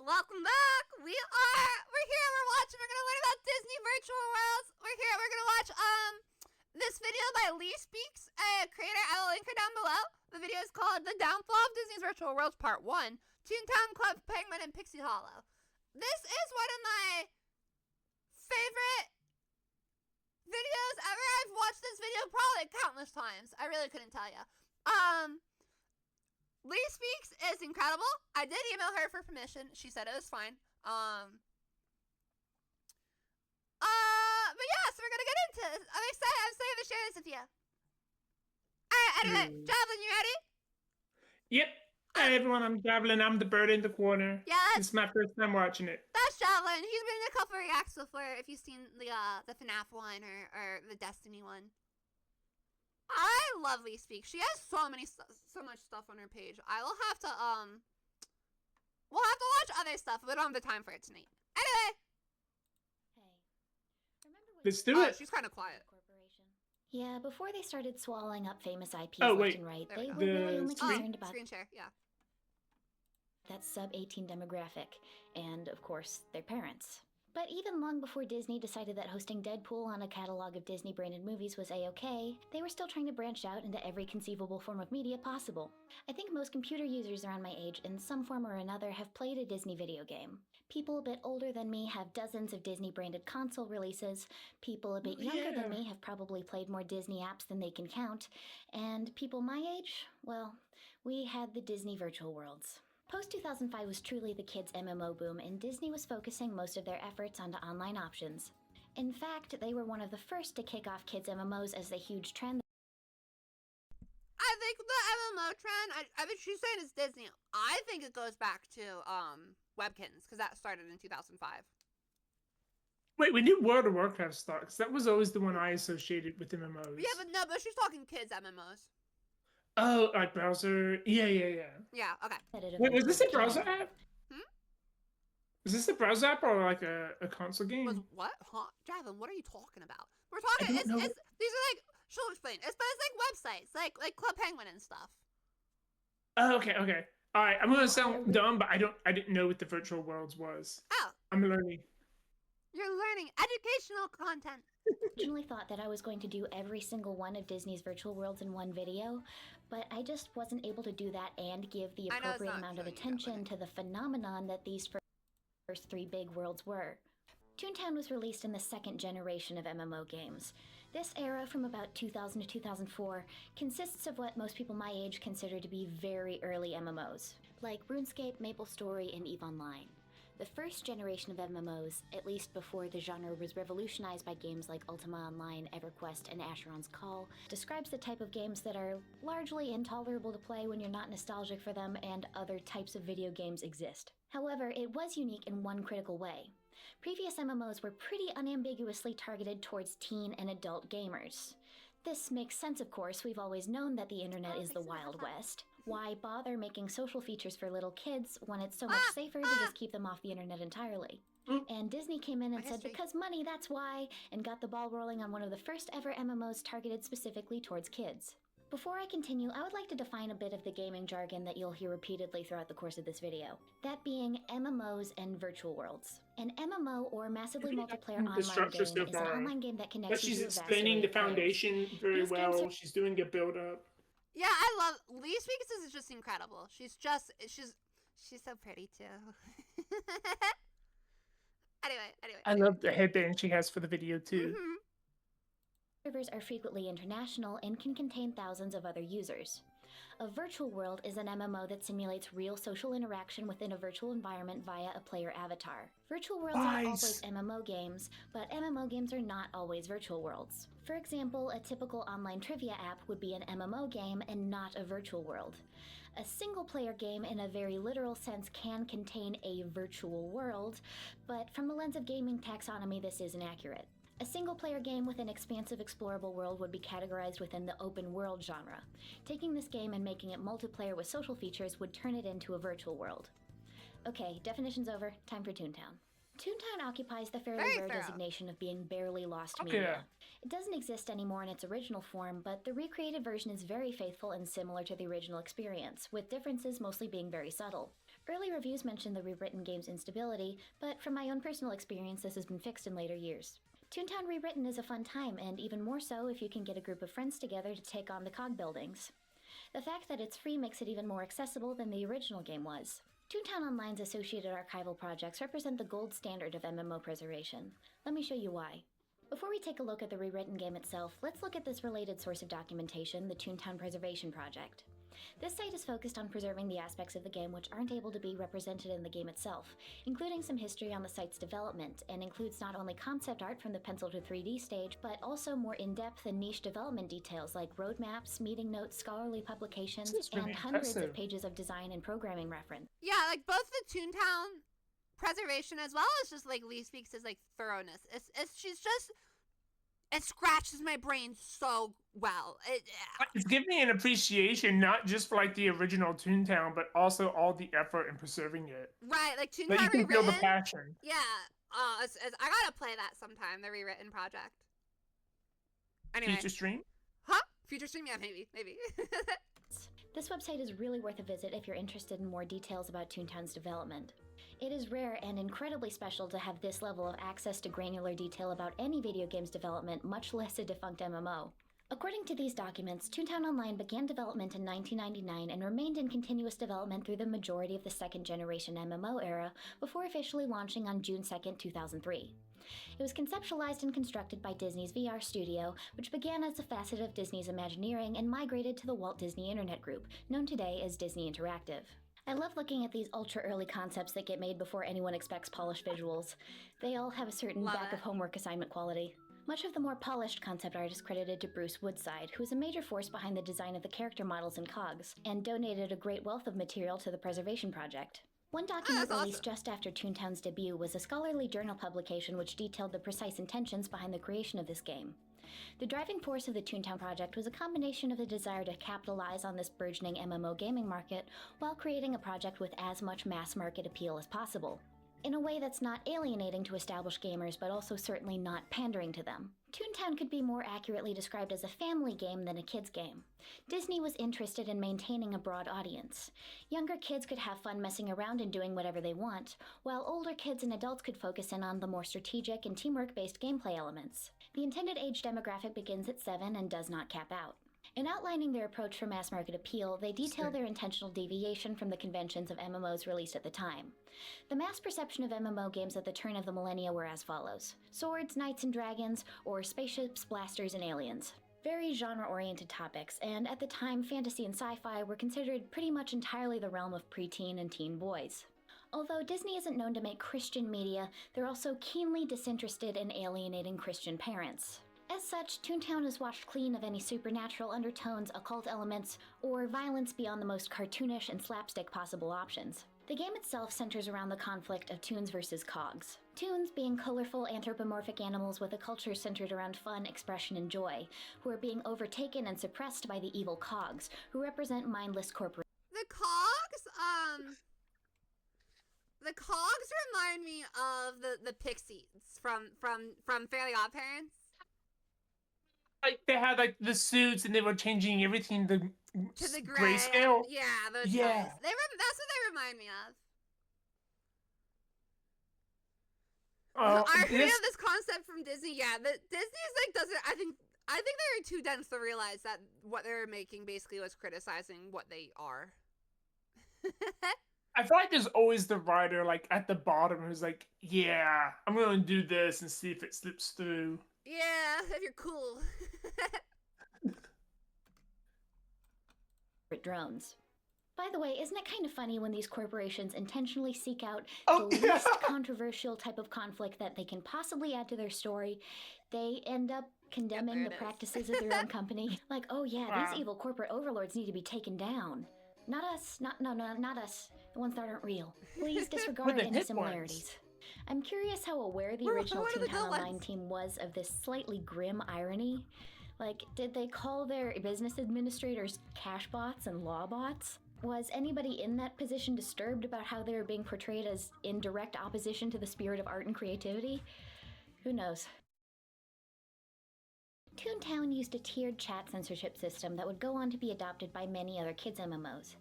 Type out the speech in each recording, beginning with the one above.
welcome back. We're here, we're gonna learn about Disney virtual worlds. We're gonna watch this video by lispeaks, a creator. I will link her down below. The video is called The Downfall of Disney's Virtual Worlds Part 1, Toontown Club Penguin and Pixie Hollow. This is one of my favorite videos ever. I've watched this video probably countless times. I really couldn't tell you. lispeaks is incredible. I did email her for permission. She said it was fine. But yeah, so we're gonna get into this. I'm excited. I'm excited to share this with you. Alright, anyway, Javelin, you ready? Yep. Hey everyone, I'm Javelin. I'm the bird in the corner. Yeah, This is my first time watching it. that's Javelin. He's been in a couple of reacts before. If you've seen the FNAF one or the Destiny one. I love lispeaks. She has so much stuff on her page. I will have to we'll have to watch other stuff. We don't have the time for it tonight. Anyway. Let's do it. She's kind of quiet. Yeah, before they started swallowing up famous IPs Oh, left wait. and right, There we they go. were really only screen- concerned about Screen share, yeah. that sub-18 demographic, and of course, their parents. But even long before Disney decided that hosting Deadpool on a catalog of Disney-branded movies was a-okay, they were still trying to branch out into every conceivable form of media possible. I think most computer users around my age, in some form or another, have played a Disney video game. People a bit older than me have dozens of Disney-branded console releases, people a bit younger than me have probably played more Disney apps than they can count, and people my age, well, we had the Disney virtual worlds. Post-2005 was truly the kids' MMO boom, and Disney was focusing most of their efforts onto online options. In fact, they were one of the first to kick off kids' MMOs as the huge trend. I think the MMO trend, I think she's saying it's Disney. I think it goes back to Webkins, because that started in 2005. Wait, when did World of Warcraft start? Because that was always the one I associated with MMOs. Yeah, but she's talking kids MMOs. Oh, like browser. Yeah. Yeah, okay. Wait, was this a browser app? Hmm? Is this a browser app or like a console game? Was what? Huh? Javelin, what are you talking about? We're talking, I don't know. these are like, she'll explain. It's like websites, like Club Penguin and stuff. Oh, okay. All right, I'm gonna sound dumb, but I didn't know what the virtual worlds was. Oh, I'm learning. you're learning educational content. Originally thought that I was going to do every single one of Disney's virtual worlds in one video, but I just wasn't able to do that and give the I know it's appropriate not amount of showing you that, attention to the phenomenon that these first three big worlds were. Toontown was released in the second generation of MMO games. This era, from about 2000 to 2004, consists of what most people my age consider to be very early MMOs, like RuneScape, MapleStory, and EVE Online. The first generation of MMOs, at least before the genre was revolutionized by games like Ultima Online, EverQuest, and Asheron's Call, describes the type of games that are largely intolerable to play when you're not nostalgic for them, and other types of video games exist. However, it was unique in one critical way. Previous MMOs were pretty unambiguously targeted towards teen and adult gamers. This makes sense, of course. We've always known that the internet is the Wild West. Why bother making social features for little kids when it's so much safer to just keep them off the internet entirely? And Disney came in and said, because money, that's why, and got the ball rolling on one of the first ever MMOs targeted specifically towards kids. Before I continue, I would like to define a bit of the gaming jargon that you'll hear repeatedly throughout the course of this video. That being MMOs and virtual worlds. An MMO, or massively multiplayer online game, is an online game that connects But she's you to a vast explaining array the of players. foundation very These games well. are- She's doing a build up. Yeah, I love lispeaks is just incredible. She's so pretty too. Anyway. I love the headband she has for the video too. Mhm. Servers are frequently international and can contain thousands of other users. A virtual world is an MMO that simulates real social interaction within a virtual environment via a player avatar. Virtual worlds are always MMO games, but MMO games are not always virtual worlds. For example, a typical online trivia app would be an MMO game and not a virtual world. A single-player game in a very literal sense can contain a virtual world, but from the lens of gaming taxonomy, this is inaccurate. A single-player game with an expansive explorable world would be categorized within the open world genre. Taking this game and making it multiplayer with social features would turn it into a virtual world. Okay, definitions over, time for Toontown. Toontown occupies the fairly Very rare thorough. designation of being barely lost Okay. media. It doesn't exist anymore in its original form, but the recreated version is very faithful and similar to the original experience, with differences mostly being very subtle. Early reviews mention the rewritten game's instability, but from my own personal experience, this has been fixed in later years. Toontown Rewritten is a fun time, and even more so if you can get a group of friends together to take on the cog buildings. The fact that it's free makes it even more accessible than the original game was. Toontown Online's associated archival projects represent the gold standard of MMO preservation. Let me show you why. Before we take a look at the rewritten game itself, let's look at this related source of documentation, the Toontown Preservation Project. This site is focused on preserving the aspects of the game which aren't able to be represented in the game itself, including some history on the site's development, and includes not only concept art from the pencil to 3D stage, but also more in-depth and niche development details like roadmaps, meeting notes, scholarly publications, This is really and hundreds impressive. of pages of design and programming reference. Yeah, like both the Toontown preservation as well as just like lispeaks is like thoroughness. It scratches my brain so well. It's giving me an appreciation not just for like the original Toontown, but also all the effort in preserving it. Right, like Like Toontown you can feel the Rewritten. passion. Yeah. Oh, I gotta play that sometime. The Rewritten project. Anyway, Future stream. huh? Future stream? Yeah, maybe. This website is really worth a visit if you're interested in more details about Toontown's development. It is rare and incredibly special to have this level of access to granular detail about any video game's development, much less a defunct MMO. According to these documents, Toontown Online began development in 1999 and remained in continuous development through the majority of the second generation MMO era before officially launching on June 2, 2003. It was conceptualized and constructed by Disney's VR studio, which began as a facet of Disney's Imagineering and migrated to the Walt Disney Internet Group, known today as Disney Interactive. I love looking at these ultra-early concepts that get made before anyone expects polished visuals. They all have a certain Love back it. of homework assignment quality. Much of the more polished concept art is credited to Bruce Woodside, who is a major force behind the design of the character models and cogs, and donated a great wealth of material to the preservation project. One document that's released just after Toontown's debut was a scholarly journal publication which detailed the precise intentions behind the creation of this game. The driving force of the Toontown project was a combination of the desire to capitalize on this burgeoning MMO gaming market while creating a project with as much mass market appeal as possible, in a way that's not alienating to established gamers but also certainly not pandering to them. Toontown could be more accurately described as a family game than a kid's game. Disney was interested in maintaining a broad audience. Younger kids could have fun messing around and doing whatever they want, while older kids and adults could focus in on the more strategic and teamwork-based gameplay elements. The intended age demographic begins at 7 and does not cap out. In outlining their approach for mass market appeal, they detail their intentional deviation from the conventions of MMOs released at the time. The mass perception of MMO games at the turn of the millennia were as follows: swords, knights and dragons, or spaceships, blasters, and aliens. Very genre-oriented topics, and at the time, fantasy and sci-fi were considered pretty much entirely the realm of preteen and teen boys. Although Disney isn't known to make Christian media, they're also keenly disinterested in alienating Christian parents. As such, Toontown is washed clean of any supernatural undertones, occult elements, or violence beyond the most cartoonish and slapstick possible options. The game itself centers around the conflict of Toons versus Cogs. Toons being colorful anthropomorphic animals with a culture centered around fun, expression, and joy, who are being overtaken and suppressed by the evil Cogs, who represent mindless corporations. The cogs remind me of the Pixies from Fairly Odd Parents. Like they had like the suits and they were changing everything to The gray. grayscale. Yeah, those Yeah. guys. That's what they remind me of. Oh, I heard of this concept from Disney. Yeah, Disney's like doesn't. I think they were too dense to realize that what they were making basically was criticizing what they are. I feel like there's always the writer like at the bottom who's like, yeah, I'm gonna do this and see if it slips through. Yeah, if you're cool. drones. By the way, isn't it kind of funny when these corporations intentionally seek out Oh, the yeah. least controversial type of conflict that they can possibly add to their story? They end up condemning there the it is. practices of their own company. Like, oh yeah, Wow. these evil corporate overlords need to be taken down. Not us. Not us. The ones that aren't real. Please disregard the any hit similarities. ones. I'm curious how aware the What original are the Toontown good Online ones? team was of this slightly grim irony. Like, did they call their business administrators cash bots and law bots? Was anybody in that position disturbed about how they were being portrayed as in direct opposition to the spirit of art and creativity? Who knows? Toontown used a tiered chat censorship system that would go on to be adopted by many other kids' MMOs.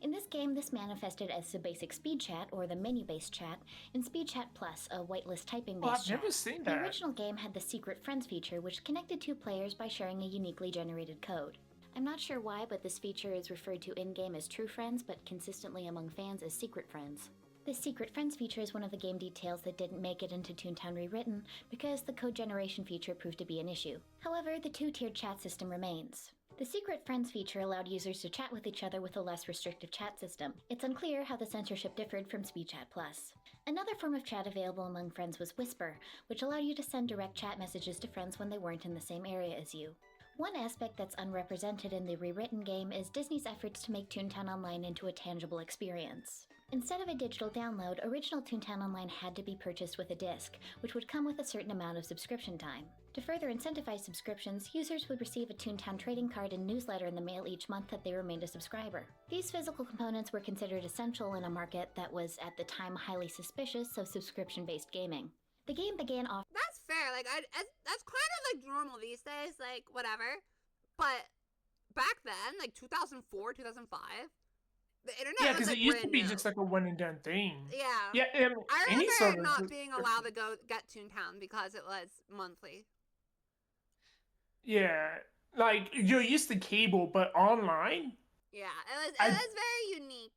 In this game, this manifested as the basic speed chat, or the menu-based chat, and Speed Chat Plus, a whitelist typing-based chat. I've never seen The that. original game had the Secret Friends feature, which connected two players by sharing a uniquely generated code. I'm not sure why, but this feature is referred to in-game as True Friends, but consistently among fans as Secret Friends. This Secret Friends feature is one of the game details that didn't make it into Toontown Rewritten because the code generation feature proved to be an issue. However, the two-tiered chat system remains. The Secret Friends feature allowed users to chat with each other with a less restrictive chat system. It's unclear how the censorship differed from Speed Chat Plus. Another form of chat available among friends was Whisper, which allowed you to send direct chat messages to friends when they weren't in the same area as you. One aspect that's unrepresented in the rewritten game is Disney's efforts to make Toontown Online into a tangible experience. Instead of a digital download, original Toontown Online had to be purchased with a disc, which would come with a certain amount of subscription time. To further incentivize subscriptions, users would receive a Toontown trading card and newsletter in the mail each month that they remained a subscriber. These physical components were considered essential in a market that was at the time highly suspicious of subscription-based gaming. The game began off. That's fair. Like, that's kind of like normal these days. Like, whatever. But back then, like 2004, 2005, the internet Yeah, was because like it used to brand be new. just like a one and done thing. Yeah. Yeah, I any remember sort of not being allowed to go get Toontown because it was monthly. Yeah, like you're used to cable, but online, Yeah, it was very unique.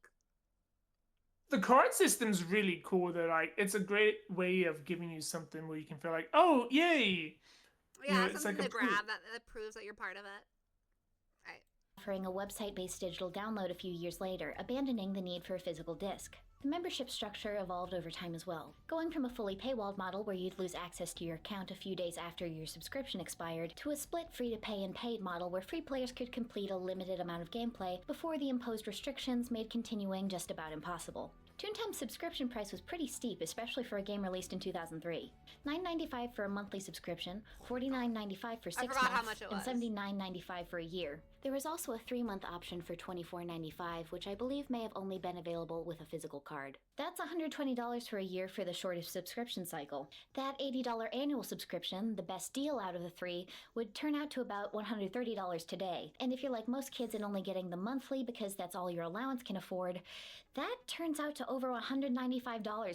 the card system's really cool. That like it's a great way of giving you something where you can feel like, oh, yay! Yeah, You know, it's something like to grab that proves that you're part of it. Right. Offering a website-based digital download a few years later, abandoning the need for a physical disc. The membership structure evolved over time as well, going from a fully paywalled model where you'd lose access to your account a few days after your subscription expired, to a split free-to-pay and paid model where free players could complete a limited amount of gameplay before the imposed restrictions made continuing just about impossible. Toontown's subscription price was pretty steep, especially for a game released in 2003. $9.95 for a monthly subscription, $49.95 for 6 forgot how months, much it and was. $79.95 for a year. There was also a 3-month option for $24.95, which I believe may have only been available with a physical card. That's $120 for a year for the shortest subscription cycle. That $80 annual subscription, the best deal out of the three, would turn out to about $130 today. And if you're like most kids and only getting the monthly because that's all your allowance can afford, that turns out to over $195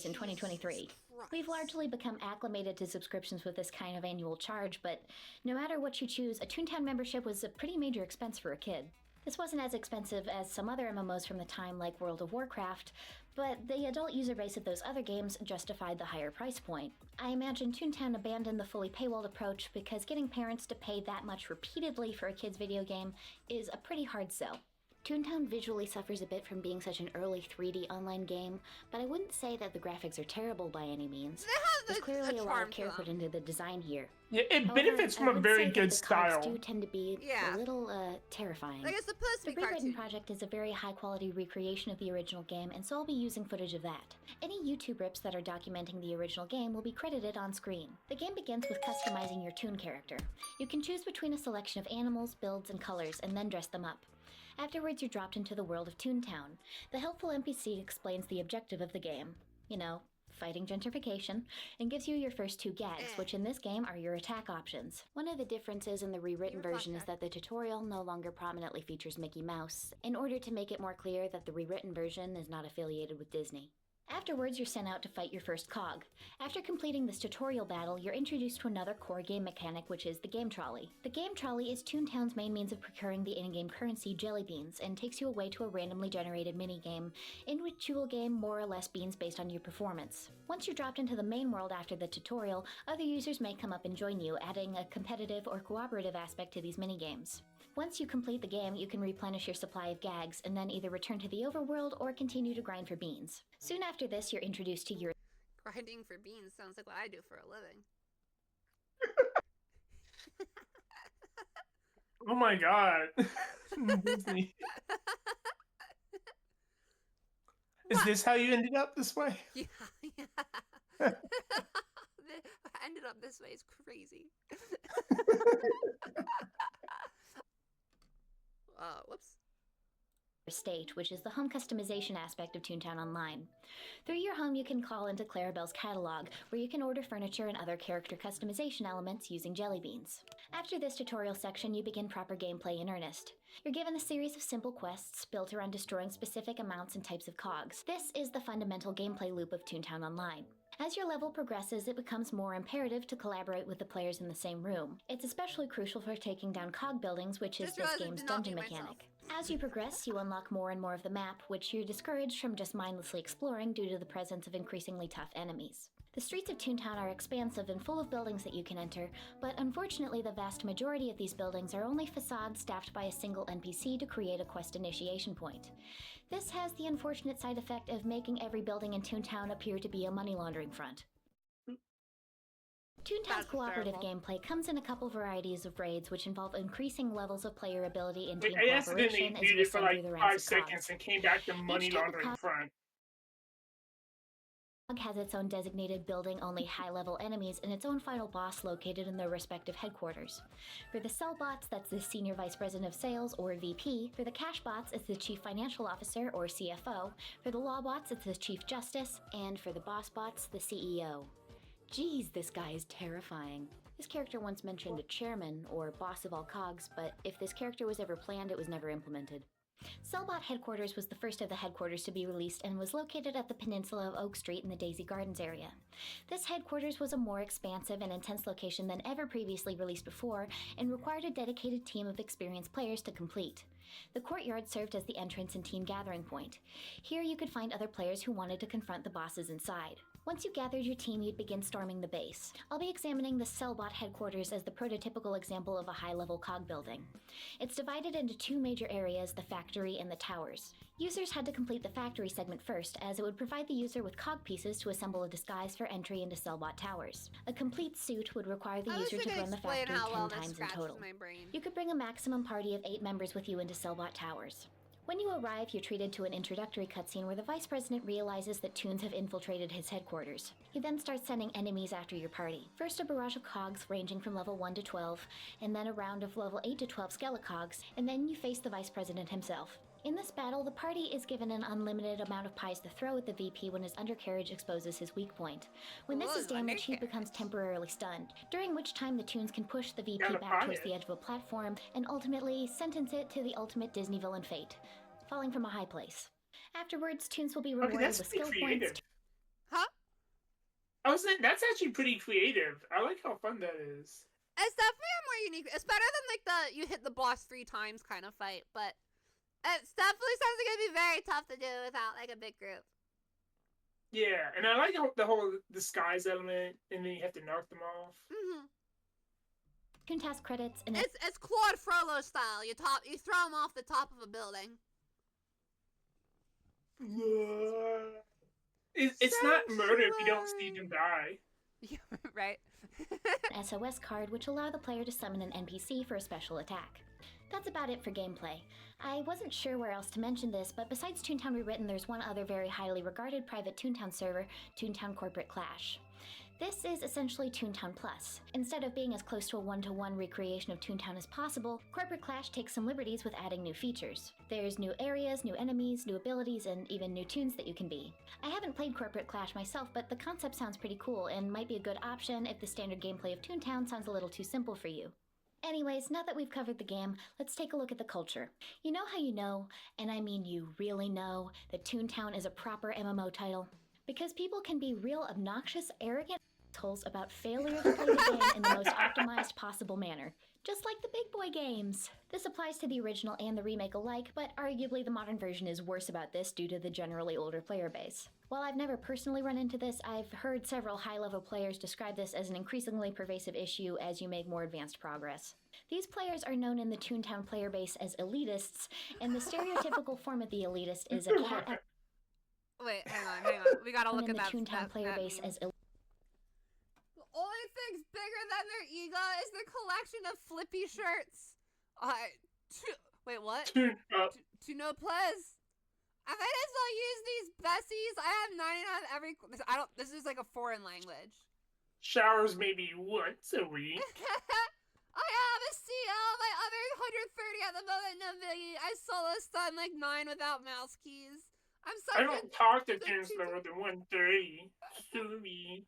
in 2023. We've largely become acclimated to subscriptions with this kind of annual charge, but no matter what you choose, a Toontown membership was a pretty major expense for a kid. This wasn't as expensive as some other MMOs from the time like World of Warcraft, but the adult user base of those other games justified the higher price point. I imagine Toontown abandoned the fully paywalled approach because getting parents to pay that much repeatedly for a kid's video game is a pretty hard sell. Toontown visually suffers a bit from being such an early 3D online game, but I wouldn't say that the graphics are terrible by any means. There's clearly a lot of care put into the design here. Yeah, it However, benefits from I a would very say that good the cards style. do tend to be Yeah. a little terrifying. Like, it's supposed to The be Rewritten cartoony. project is a very high-quality recreation of the original game, and so I'll be using footage of that. Any YouTube rips that are documenting the original game will be credited on screen. The game begins with customizing your Toon character. You can choose between a selection of animals, builds, and colors, and then dress them up. Afterwards, you're dropped into the world of Toontown. The helpful NPC explains the objective of the game. You know, fighting gentrification, and gives you your first 2 gags, which in this game are your attack options. One of the differences in the rewritten version is that the tutorial no longer prominently features Mickey Mouse, in order to make it more clear that the rewritten version is not affiliated with Disney. Afterwards, you're sent out to fight your first cog. After completing this tutorial battle, you're introduced to another core game mechanic, which is the Game Trolley. The Game Trolley is Toontown's main means of procuring the in-game currency jelly beans, and takes you away to a randomly generated minigame, in which you will gain more or less beans based on your performance. Once you're dropped into the main world after the tutorial, other users may come up and join you, adding a competitive or cooperative aspect to these minigames. Once you complete the game, you can replenish your supply of gags, and then either return to the overworld or continue to grind for beans. Soon after this, you're introduced to your Grinding for beans sounds like what I do for a living. Oh my god. Disney. Is this how you ended up this way? Yeah, yeah. Ended up this way is crazy. Whoops. Estate, which is the home customization aspect of Toontown Online. Through your home, you can call into Clarabelle's catalog, where you can order furniture and other character customization elements using jelly beans. After this tutorial section, you begin proper gameplay in earnest. You're given a series of simple quests built around destroying specific amounts and types of cogs. This is the fundamental gameplay loop of Toontown Online. As your level progresses, it becomes more imperative to collaborate with the players in the same room. It's especially crucial for taking down cog buildings, which is this game's dungeon mechanic. As you progress, you unlock more and more of the map, which you're discouraged from just mindlessly exploring due to the presence of increasingly tough enemies. The streets of Toontown are expansive and full of buildings that you can enter, but unfortunately the vast majority of these buildings are only facades staffed by a single NPC to create a quest initiation point. This has the unfortunate side effect of making every building in Toontown appear to be a money laundering front. Toontown's cooperative gameplay comes in a couple varieties of raids, which involve increasing levels of player ability and team cooperation as you ascend through the ranks of cogs. 5 seconds and came back to money laundering front. Has its own designated building-only high-level enemies and its own final boss located in their respective headquarters. For the Cell Bots, that's the Senior Vice President of Sales, or VP. For the Cash Bots, it's the Chief Financial Officer, or CFO. For the Law Bots, it's the Chief Justice. And for the Boss Bots, the CEO. Geez, this guy is terrifying. This character once mentioned a chairman, or boss of all cogs, but if this character was ever planned, it was never implemented. Cellbot Headquarters was the first of the headquarters to be released and was located at the peninsula of Oak Street in the Daisy Gardens area. This headquarters was a more expansive and intense location than ever previously released before and required a dedicated team of experienced players to complete. The courtyard served as the entrance and team gathering point. Here you could find other players who wanted to confront the bosses inside. Once you gathered your team, you'd begin storming the base. I'll be examining the Cellbot headquarters as the prototypical example of a high-level cog building. It's divided into two major areas, the factory and the towers. Users had to complete the factory segment first, as it would provide the user with cog pieces to assemble a disguise for entry into Cellbot towers. A complete suit would require the user to run the factory 10 times in total. You could bring a maximum party of 8 members with you into Cellbot towers. When you arrive, you're treated to an introductory cutscene where the Vice President realizes that Toons have infiltrated his headquarters. He then starts sending enemies after your party. First a barrage of cogs ranging from level 1 to 12, and then a round of level 8 to 12 skelecogs, and then you face the Vice President himself. In this battle, the party is given an unlimited amount of pies to throw at the VP when his undercarriage exposes his weak point. When this is damaged, he becomes temporarily stunned, during which time the Toons can push the VP back towards the edge of a platform and ultimately sentence it to the ultimate Disney villain fate, falling from a high place. Afterwards, Toons will be rewarded with skill points. Huh? That's actually pretty creative. I like how fun that is. It's definitely more unique. It's better than like the you hit the boss 3 times kind of fight, but it definitely sounds like it'd be very tough to do without like a big group. Yeah, and I like the whole disguise element, and then you have to knock them off. Toon Task credits and it's Claude Frollo style. You throw them off the top of a building. It's not murder if you don't see them die. Yeah, right. An SOS card, which allow the player to summon an NPC for a special attack. That's about it for gameplay. I wasn't sure where else to mention this, but besides Toontown Rewritten, there's one other very highly regarded private Toontown server, Toontown Corporate Clash. This is essentially Toontown Plus. Instead of being as close to a one-to-one recreation of Toontown as possible, Corporate Clash takes some liberties with adding new features. There's new areas, new enemies, new abilities, and even new Toons that you can be. I haven't played Corporate Clash myself, but the concept sounds pretty cool and might be a good option if the standard gameplay of Toontown sounds a little too simple for you. Anyways, now that we've covered the game, let's take a look at the culture. You know how you know, and I mean you really know, that Toontown is a proper MMO title? Because people can be real obnoxious, arrogant assholes about failure to play the game in the most optimized possible manner. Just like the big boy games. This applies to the original and the remake alike, but arguably the modern version is worse about this due to the generally older player base. While I've never personally run into this, I've heard several high-level players describe this as an increasingly pervasive issue as you make more advanced progress. These players are known in the Toontown player base as elitists, and the stereotypical form of the elitist is a cat. Wait, hang on. We gotta look at that. In the Toontown player base as the only thing's bigger than their ego is their collection of flippy shirts. Wait, what? To no place. I might as well use these Bessies. I have 99 every. This is like a foreign language. Showers maybe once a week. I have a see my other 130 at the moment. No biggie. I solo stun like 9 without mouse keys. I'm I such don't talk to the tunes two- lower than 130. Sue me.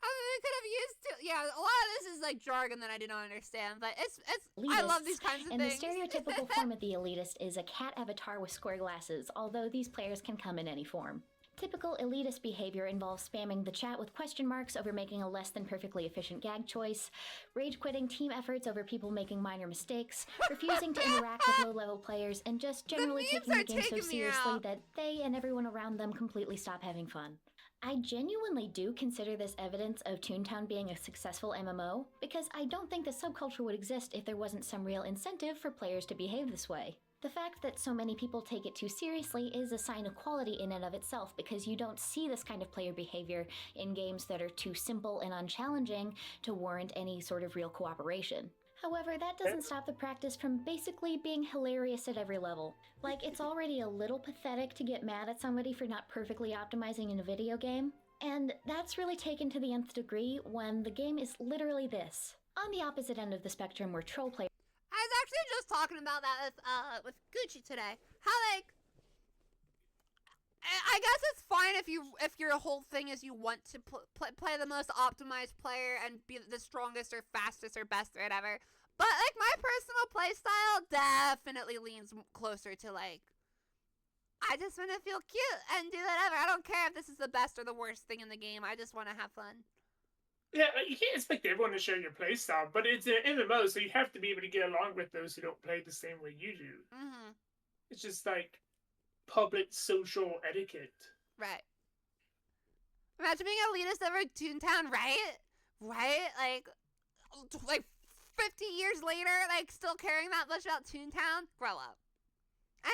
I mean, we could have used to. Yeah, a lot of this is like jargon that I do not understand, but it's. I love these kinds of and things. the stereotypical form of the elitist is a cat avatar with square glasses, although these players can come in any form. Typical elitist behavior involves spamming the chat with question marks over making a less than perfectly efficient gag choice, rage quitting team efforts over people making minor mistakes, refusing to interact with low-level players, and just generally taking the game so seriously that they and everyone around them completely stop having fun. I genuinely do consider this evidence of Toontown being a successful MMO, because I don't think the subculture would exist if there wasn't some real incentive for players to behave this way. The fact that so many people take it too seriously is a sign of quality in and of itself, because you don't see this kind of player behavior in games that are too simple and unchallenging to warrant any sort of real cooperation. However, that doesn't stop the practice from basically being hilarious at every level. Like, it's already a little pathetic to get mad at somebody for not perfectly optimizing in a video game, and that's really taken to the nth degree when the game is literally this. On the opposite end of the spectrum were troll players. I was actually just talking about that with Gucci today. How like, I guess it's fine if your whole thing is you want to play the most optimized player and be the strongest or fastest or best or whatever. But like my personal play style definitely leans closer to like, I just want to feel cute and do whatever. I don't care if this is the best or the worst thing in the game. I just want to have fun. Yeah, you can't expect everyone to share your playstyle, but it's an MMO, so you have to be able to get along with those who don't play the same way you do. Mm-hmm. It's just like public social etiquette. Right. Imagine being elitist over Toontown, right? Right? Like 50 years later, like still caring that much about Toontown? Grow up.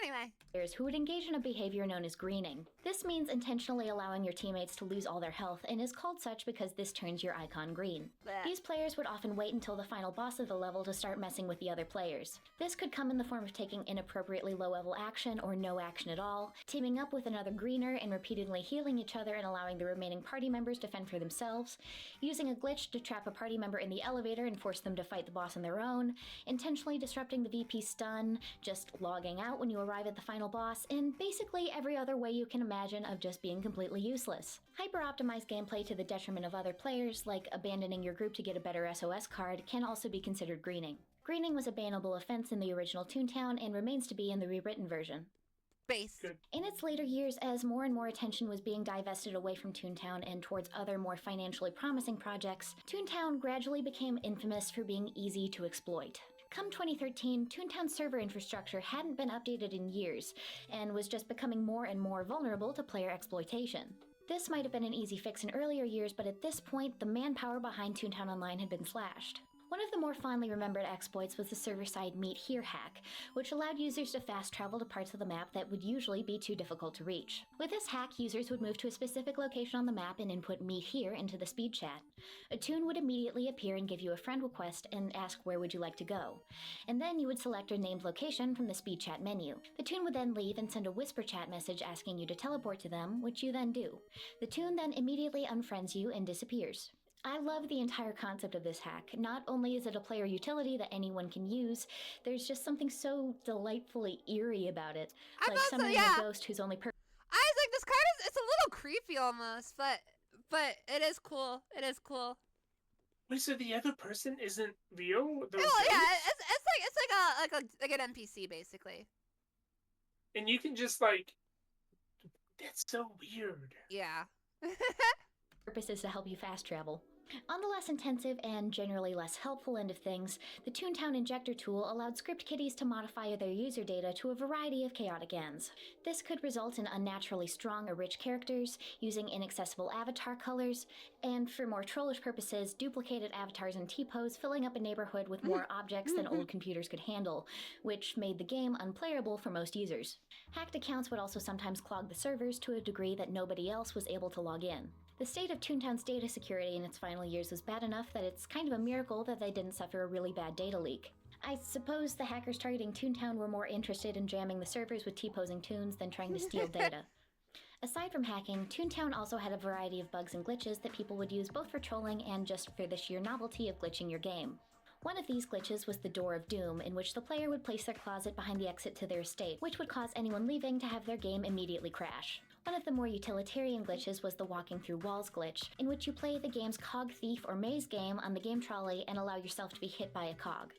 Anyway. Who would engage in a behavior known as greening. This means intentionally allowing your teammates to lose all their health, and is called such because this turns your icon green. Blech. These players would often wait until the final boss of the level to start messing with the other players. This could come in the form of taking inappropriately low-level action or no action at all, teaming up with another greener and repeatedly healing each other and allowing the remaining party members to fend for themselves, using a glitch to trap a party member in the elevator and force them to fight the boss on their own, intentionally disrupting the VP stun, just logging out when you arrive at the final boss, and basically every other way you can imagine of just being completely useless. Hyper-optimized gameplay to the detriment of other players, like abandoning your group to get a better SOS card, can also be considered greening. Greening was a bannable offense in the original Toontown and remains to be in the rewritten version. Base. Good. In its later years, as more and more attention was being divested away from Toontown and towards other more financially promising projects, Toontown gradually became infamous for being easy to exploit. Come 2013, Toontown's server infrastructure hadn't been updated in years, and was just becoming more and more vulnerable to player exploitation. This might have been an easy fix in earlier years, but at this point, the manpower behind Toontown Online had been slashed. One of the more fondly remembered exploits was the server-side Meet Here hack, which allowed users to fast travel to parts of the map that would usually be too difficult to reach. With this hack, users would move to a specific location on the map and input Meet Here into the speed chat. A toon would immediately appear and give you a friend request and ask where would you like to go. And then you would select a named location from the speed chat menu. The toon would then leave and send a whisper chat message asking you to teleport to them, which you then do. The toon then immediately unfriends you and disappears. I love the entire concept of this hack. Not only is it a player utility that anyone can use, there's just something so delightfully eerie about it. Like summoning a ghost whose only purpose. I was like, this card is, it's a little creepy almost, but it is cool. It is cool. Wait, so the other person isn't real? Well, yeah, it's like an NPC basically. And you can just like, that's so weird. Yeah. Purpose is to help you fast travel. On the less intensive and generally less helpful end of things, the Toontown Injector tool allowed script kiddies to modify their user data to a variety of chaotic ends. This could result in unnaturally strong or rich characters, using inaccessible avatar colors, and for more trollish purposes, duplicated avatars and T-pose filling up a neighborhood with more objects than old computers could handle, which made the game unplayable for most users. Hacked accounts would also sometimes clog the servers to a degree that nobody else was able to log in. The state of Toontown's data security in its final years was bad enough that it's kind of a miracle that they didn't suffer a really bad data leak. I suppose the hackers targeting Toontown were more interested in jamming the servers with T-posing tunes than trying to steal data. Aside from hacking, Toontown also had a variety of bugs and glitches that people would use both for trolling and just for the sheer novelty of glitching your game. One of these glitches was the Door of Doom, in which the player would place their closet behind the exit to their estate, which would cause anyone leaving to have their game immediately crash. One of the more utilitarian glitches was the Walking Through Walls glitch, in which you play the game's cog thief or maze game on the game trolley and allow yourself to be hit by a cog.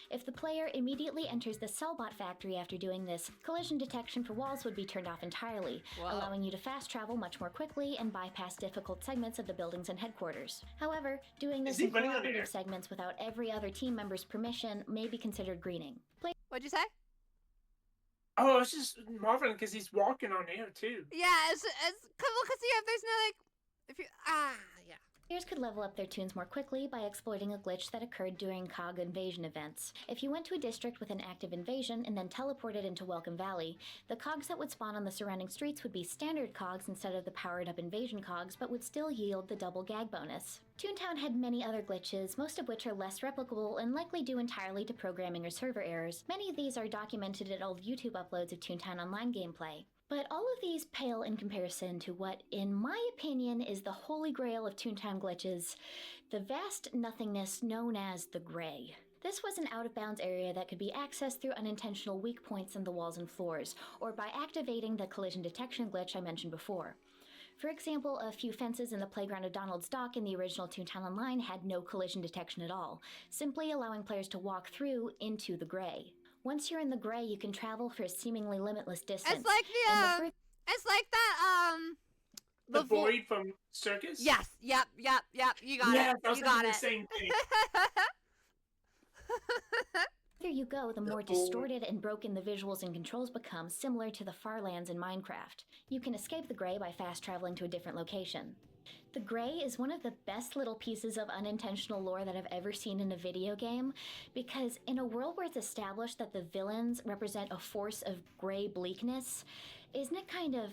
If the player immediately enters the Cellbot factory after doing this, collision detection for walls would be turned off entirely, allowing you to fast travel much more quickly and bypass difficult segments of the buildings and headquarters. However, doing this in cooperative segments without every other team member's permission may be considered greening. What'd you say? Oh, it's just marveling because he's walking on air too. Yeah, it's cool because if there's no if you yeah. Players could level up their tunes more quickly by exploiting a glitch that occurred during COG invasion events. If you went to a district with an active invasion and then teleported into Welcome Valley, the cogs that would spawn on the surrounding streets would be standard cogs instead of the powered-up invasion cogs, but would still yield the double gag bonus. Toontown had many other glitches, most of which are less replicable and likely due entirely to programming or server errors. Many of these are documented in old YouTube uploads of Toontown Online gameplay. But all of these pale in comparison to what, in my opinion, is the holy grail of Toontown glitches, the vast nothingness known as the Gray. This was an out-of-bounds area that could be accessed through unintentional weak points in the walls and floors, or by activating the collision detection glitch I mentioned before. For example, a few fences in the playground of Donald's Dock in the original Toontown Online had no collision detection at all, simply allowing players to walk through into the Gray. Once you're in the Gray, you can travel for a seemingly limitless distance. It's like it's like that the void from Circus. Yes. Yep. You got it. I was You got thinking it. the same thing. The further you go, the more distorted and broken the visuals and controls become, similar to the Farlands in Minecraft. You can escape the Gray by fast traveling to a different location. The Gray is one of the best little pieces of unintentional lore that I've ever seen in a video game, because in a world where it's established that the villains represent a force of gray bleakness, isn't it kind of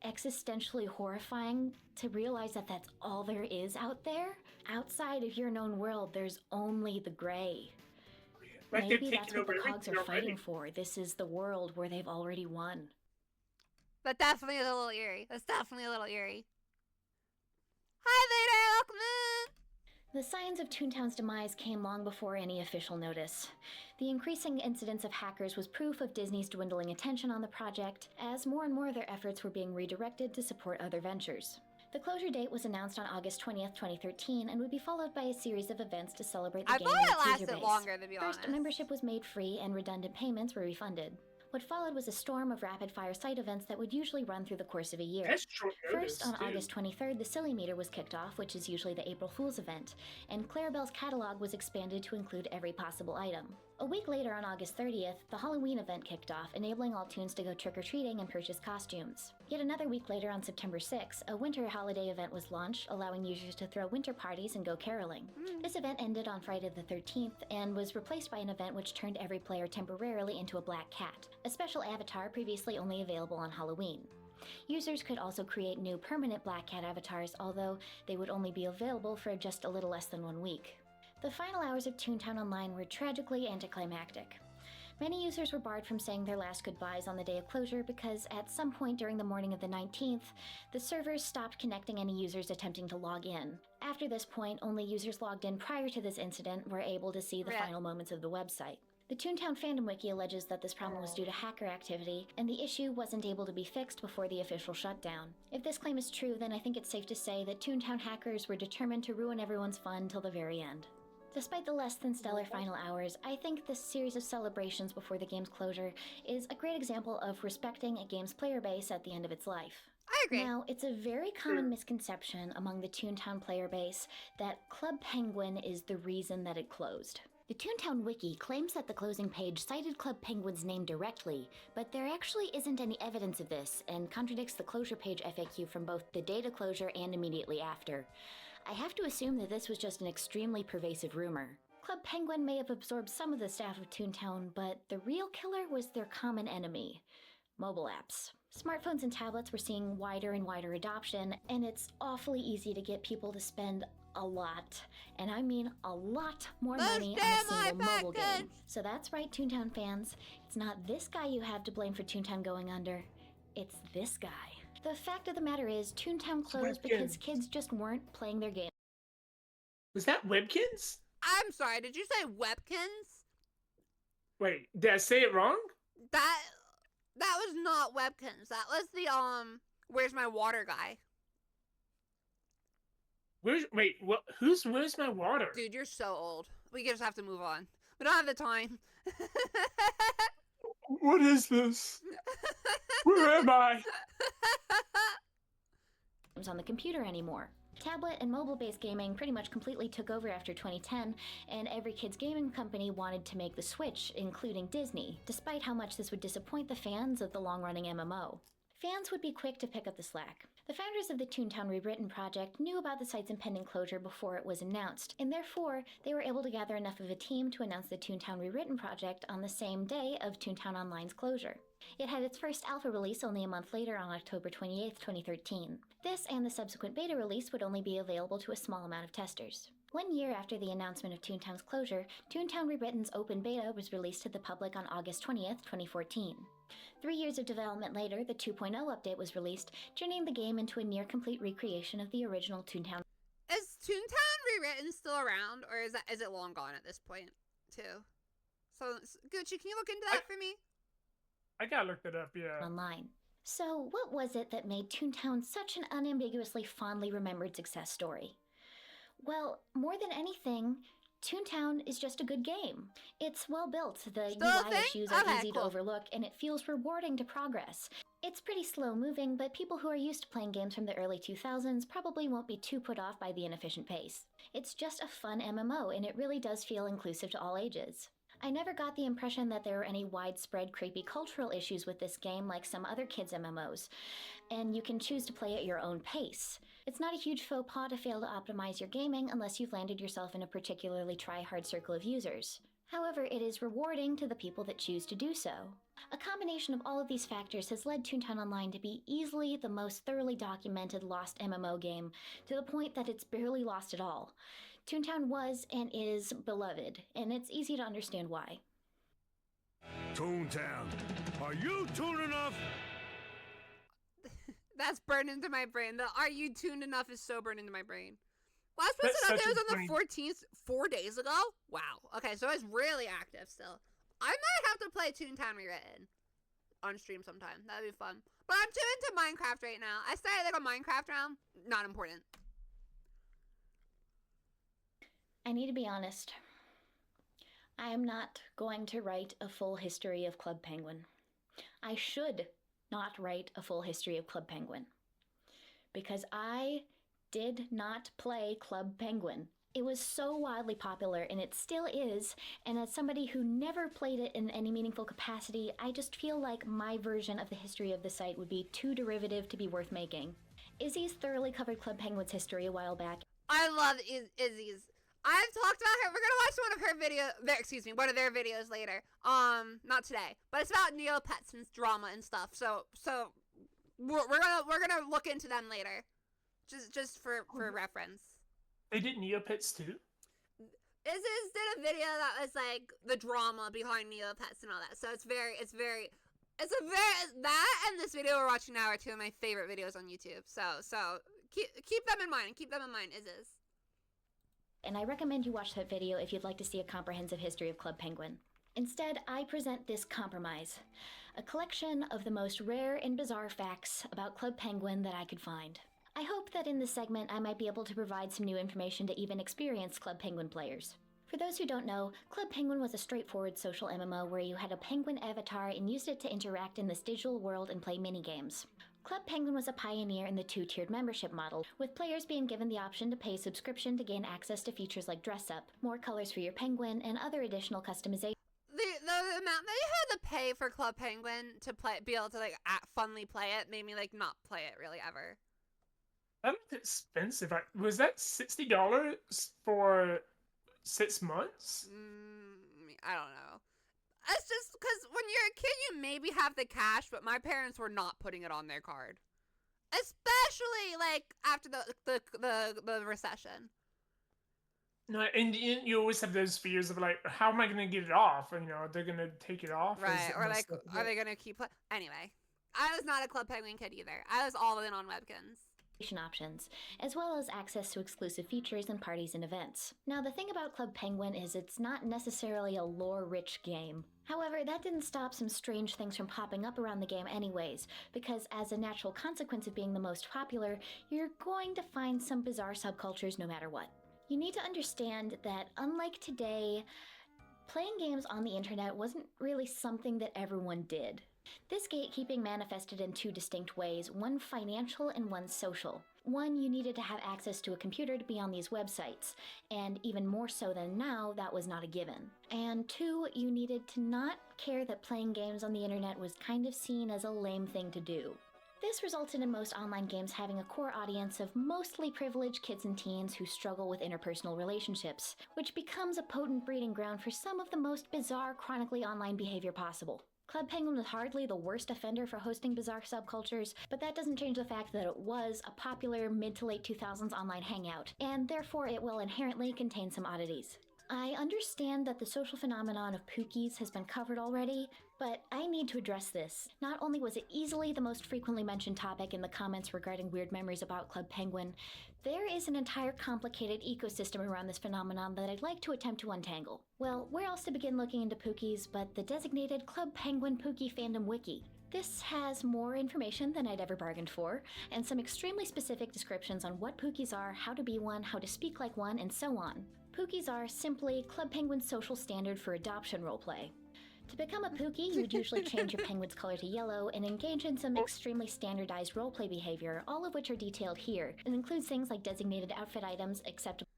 existentially horrifying to realize that that's all there is out there? Outside of your known world, there's only the Gray. Like Maybe that's what the cogs are fighting for. This is the world where they've already won. That's definitely a little eerie. Hi there, welcome in! The signs of Toontown's demise came long before any official notice. The increasing incidence of hackers was proof of Disney's dwindling attention on the project, as more and more of their efforts were being redirected to support other ventures. The closure date was announced on August 20th, 2013, and would be followed by a series of events to celebrate the game and its user base. I thought it lasted longer, to be honest. First, membership was made free and redundant payments were refunded. What followed was a storm of rapid-fire site events that would usually run through the course of a year. That's short notice, First, on August 23rd, the Silly Meter was kicked off, which is usually the April Fool's event, and Clarabelle's catalog was expanded to include every possible item. A week later, on August 30th, the Halloween event kicked off, enabling all Toons to go trick-or-treating and purchase costumes. Yet another week later, on September 6th, a winter holiday event was launched, allowing users to throw winter parties and go caroling. This event ended on Friday the 13th, and was replaced by an event which turned every player temporarily into a black cat, a special avatar previously only available on Halloween. Users could also create new permanent black cat avatars, although they would only be available for just a little less than 1 week. The final hours of Toontown Online were tragically anticlimactic. Many users were barred from saying their last goodbyes on the day of closure because at some point during the morning of the 19th, the servers stopped connecting any users attempting to log in. After this point, only users logged in prior to this incident were able to see the final moments of the website. The Toontown Fandom Wiki alleges that this problem was due to hacker activity, and the issue wasn't able to be fixed before the official shutdown. If this claim is true, then I think it's safe to say that Toontown hackers were determined to ruin everyone's fun till the very end. Despite the less than stellar final hours, I think this series of celebrations before the game's closure is a great example of respecting a game's player base at the end of its life. I agree. Now, it's a very common misconception among the Toontown player base that Club Penguin is the reason that it closed. The Toontown Wiki claims that the closing page cited Club Penguin's name directly, but there actually isn't any evidence of this, and contradicts the closure page FAQ from both the date of closure and immediately after. I have to assume that this was just an extremely pervasive rumor. Club Penguin may have absorbed some of the staff of Toontown, but the real killer was their common enemy: mobile apps. Smartphones and tablets were seeing wider and wider adoption, and it's awfully easy to get people to spend a lot, and I mean a lot more money on a single mobile game. So that's right, Toontown fans. It's not this guy you have to blame for Toontown going under. It's this guy. The fact of the matter is, Toontown closed because kids just weren't playing their game. Was that Webkins? I'm sorry, did you say Webkins? Wait, did I say it wrong? That was not Webkins. That was the Where's My Water guy. Wait, what? Where's my water? Dude, you're so old. We just have to move on. We don't have the time. What is this? Where am I? On the computer anymore. Tablet and mobile-based gaming pretty much completely took over after 2010, and every kid's gaming company wanted to make the switch, including Disney, despite how much this would disappoint the fans of the long-running MMO. Fans would be quick to pick up the slack. The founders of the Toontown Rewritten project knew about the site's impending closure before it was announced, and therefore they were able to gather enough of a team to announce the Toontown Rewritten project on the same day of Toontown Online's closure. It had its first alpha release only a month later on October 28, 2013. This and the subsequent beta release would only be available to a small amount of testers. 1 year after the announcement of Toontown's closure, Toontown Rewritten's open beta was released to the public on August 20th, 2014. 3 years of development later, the 2.0 update was released, turning the game into a near-complete recreation of the original Toontown. Is Toontown Rewritten still around, or is it long gone at this point, too? So, Gucci, can you look into that for me? I gotta look that up, yeah. Online. So, what was it that made Toontown such an unambiguously fondly remembered success story? Well, more than anything, Toontown is just a good game. It's well built, the UI issues are easy to overlook, and it feels rewarding to progress. It's pretty slow moving, but people who are used to playing games from the early 2000s probably won't be too put off by the inefficient pace. It's just a fun MMO, and it really does feel inclusive to all ages. I never got the impression that there were any widespread creepy cultural issues with this game like some other kids' MMOs, and you can choose to play at your own pace. It's not a huge faux pas to fail to optimize your gaming unless you've landed yourself in a particularly try-hard circle of users. However, it is rewarding to the people that choose to do so. A combination of all of these factors has led Toontown Online to be easily the most thoroughly documented lost MMO game, to the point that it's barely lost at all. Toontown was and is beloved, and it's easy to understand why. Toontown, are you tuned enough? That's burned into my brain. The "Are you tuned enough" is so burned into my brain. Last person update was on the 14th, 4 days ago? Wow. Okay, so it's really active still. I might have to play Toontown Rewritten on stream sometime. That'd be fun. But I'm too into Minecraft right now. I started like a Minecraft round. Not important. I need to be honest. I am not going to write a full history of Club Penguin. I should not write a full history of Club Penguin, because I did not play Club Penguin. It was so wildly popular, and it still is, and as somebody who never played it in any meaningful capacity, I just feel like my version of the history of the site would be too derivative to be worth making. Izzy's thoroughly covered Club Penguin's history a while back. I love Izzy's. I've talked about her. We're gonna watch one of her one of their videos later. Not today, but it's about Neopets and drama and stuff. So we're gonna look into them later, just for reference. They did Neopets too? Izzy's did a video that was like the drama behind Neopets and all that. So that and this video we're watching now are two of my favorite videos on YouTube. So keep them in mind. Keep them in mind, Izzy's. And I recommend you watch that video if you'd like to see a comprehensive history of Club Penguin. Instead, I present this compromise, a collection of the most rare and bizarre facts about Club Penguin that I could find. I hope that in this segment I might be able to provide some new information to even experienced Club Penguin players. For those who don't know, Club Penguin was a straightforward social MMO where you had a penguin avatar and used it to interact in this digital world and play minigames. Club Penguin was a pioneer in the two-tiered membership model, with players being given the option to pay subscription to gain access to features like dress up, more colors for your penguin, and other additional customization. The amount that you had to pay for Club Penguin to be able to like funly play it made me like not play it really ever. That was expensive. Was that $60 for 6 months? I don't know. It's just because when you're a kid, you maybe have the cash, but my parents were not putting it on their card, especially like after the recession. No, and you always have those fears of like, how am I going to get it off? You know, they're going to take it off, right? Or like, are they going to keep? Anyway, I was not a Club Penguin kid either. I was all in on Webkins. options, as well as access to exclusive features and parties and events. Now, the thing about Club Penguin is it's not necessarily a lore-rich game. However, that didn't stop some strange things from popping up around the game anyways, because as a natural consequence of being the most popular, you're going to find some bizarre subcultures no matter what. You need to understand that unlike today, playing games on the internet wasn't really something that everyone did. This gatekeeping manifested in two distinct ways, one financial and one social. One, you needed to have access to a computer to be on these websites, and even more so than now, that was not a given. And two, you needed to not care that playing games on the internet was kind of seen as a lame thing to do. This resulted in most online games having a core audience of mostly privileged kids and teens who struggle with interpersonal relationships, which becomes a potent breeding ground for some of the most bizarre, chronically online behavior possible. Club Penguin was hardly the worst offender for hosting bizarre subcultures, but that doesn't change the fact that it was a popular mid to late 2000s online hangout, and therefore it will inherently contain some oddities. I understand that the social phenomenon of Pookies has been covered already, but I need to address this. Not only was it easily the most frequently mentioned topic in the comments regarding weird memories about Club Penguin, there is an entire complicated ecosystem around this phenomenon that I'd like to attempt to untangle. Well, where else to begin looking into Pookies but the designated Club Penguin Pookie fandom wiki? This has more information than I'd ever bargained for, and some extremely specific descriptions on what Pookies are, how to be one, how to speak like one, and so on. Pookies are simply Club Penguin's social standard for adoption roleplay. To become a Pookie, you would usually change your penguin's color to yellow and engage in some extremely standardized roleplay behavior, all of which are detailed here. It includes things like designated outfit items, acceptable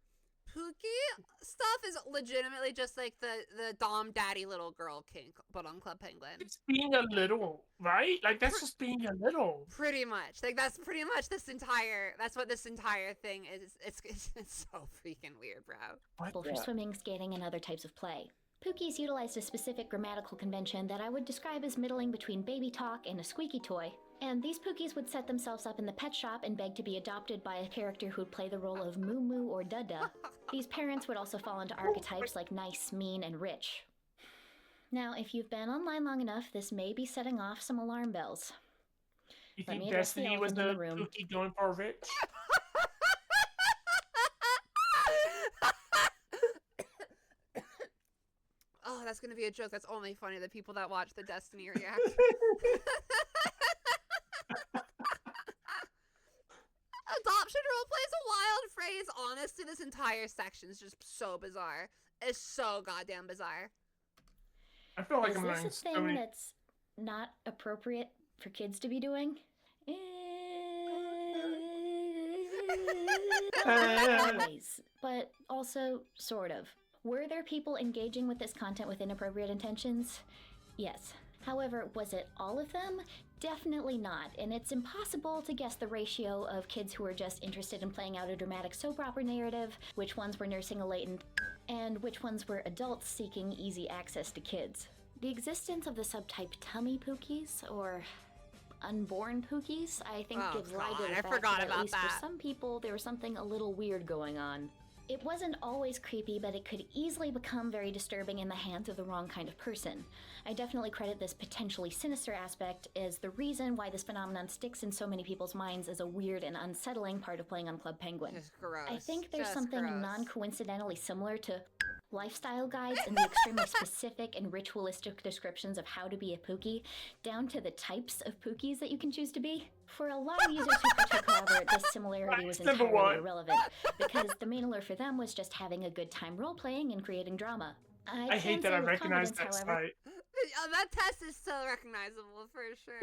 Pookie stuff is legitimately just like the dom daddy little girl kink, but on Club Penguin. It's being a little, right? Like, that's just being a little. Pretty much. Like, that's pretty much that's what this entire thing is. It's so freaking weird, bro. for swimming, skating, and other types of play. Pookies utilized a specific grammatical convention that I would describe as middling between baby talk and a squeaky toy, and these Pookies would set themselves up in the pet shop and beg to be adopted by a character who would play the role of Moo Moo or Dada. These parents would also fall into archetypes like nice, mean, and rich. Now, if you've been online long enough, this may be setting off some alarm bells. You Let me think address the Destiny was elephant in the the room. Pookie going for rich? Oh, that's gonna be a joke that's only funny to the people that watch the Destiny reaction. Adoption roleplay is a wild phrase. Honestly, this entire section is just so bizarre. It's so goddamn bizarre. I feel like Is I'm this learning a so thing many. that's not appropriate for kids to be doing? Anyways, but also sort of. Were there people engaging with this content with inappropriate intentions? Yes. However, was it all of them? Definitely not, and it's impossible to guess the ratio of kids who were just interested in playing out a dramatic soap opera narrative, which ones were nursing a latent, and which ones were adults seeking easy access to kids. The existence of the subtype tummy Pookies, or unborn Pookies, I think gives lie to the fact that at least for some people there was something a little weird going on. It wasn't always creepy, but it could easily become very disturbing in the hands of the wrong kind of person. I definitely credit this potentially sinister aspect as the reason why this phenomenon sticks in so many people's minds as a weird and unsettling part of playing on Club Penguin. Just gross. I think there's Just something gross. non-coincidentally similar to lifestyle guides and the extremely specific and ritualistic descriptions of how to be a Pookie, down to the types of Pookies that you can choose to be. For a lot of users who partook, however, this similarity was entirely irrelevant, because the main allure for them was just having a good time role-playing and creating drama. I hate that I recognize that site. That test is so recognizable for sure.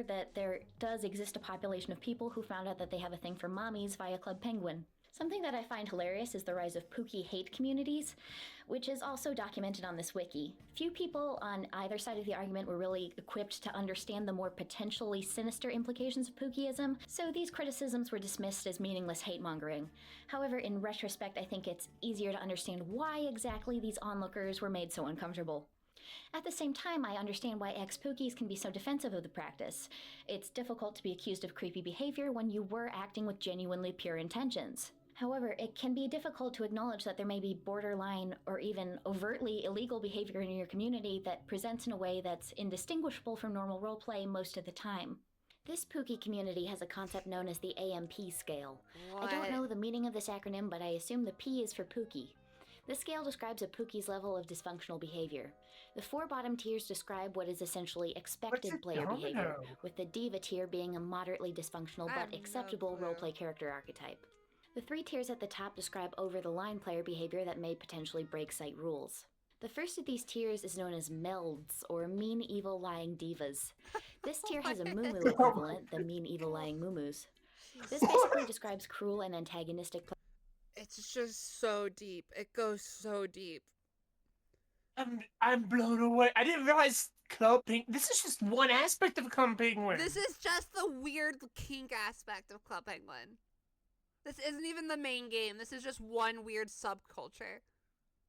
That there does exist a population of people who found out that they have a thing for mommies via Club Penguin. Something that I find hilarious is the rise of Pookie hate communities, which is also documented on this wiki. Few people on either side of the argument were really equipped to understand the more potentially sinister implications of Pookieism, so these criticisms were dismissed as meaningless hate-mongering. However, in retrospect, I think it's easier to understand why exactly these onlookers were made so uncomfortable. At the same time, I understand why ex-Pookies can be so defensive of the practice. It's difficult to be accused of creepy behavior when you were acting with genuinely pure intentions. However, it can be difficult to acknowledge that there may be borderline or even overtly illegal behavior in your community that presents in a way that's indistinguishable from normal roleplay most of the time. This Pookie community has a concept known as the AMP scale. What? I don't know the meaning of this acronym, but I assume the P is for Pookie. This scale describes a Pookie's level of dysfunctional behavior. The 4 bottom tiers describe what is essentially expected player behavior, with the Diva tier being a moderately dysfunctional but acceptable roleplay character archetype. The 3 tiers at the top describe over-the-line player behavior that may potentially break site rules. The first of these tiers is known as Melds, or Mean Evil Lying Divas. This tier has a Mumu equivalent, the Mean Evil Lying Mumus. This basically describes cruel and antagonistic players. It's just so deep. It goes so deep. I'm blown away. I didn't realize Club Penguin. This is just one aspect of Club Penguin. This is just the weird kink aspect of Club Penguin. This isn't even the main game. This is just one weird subculture.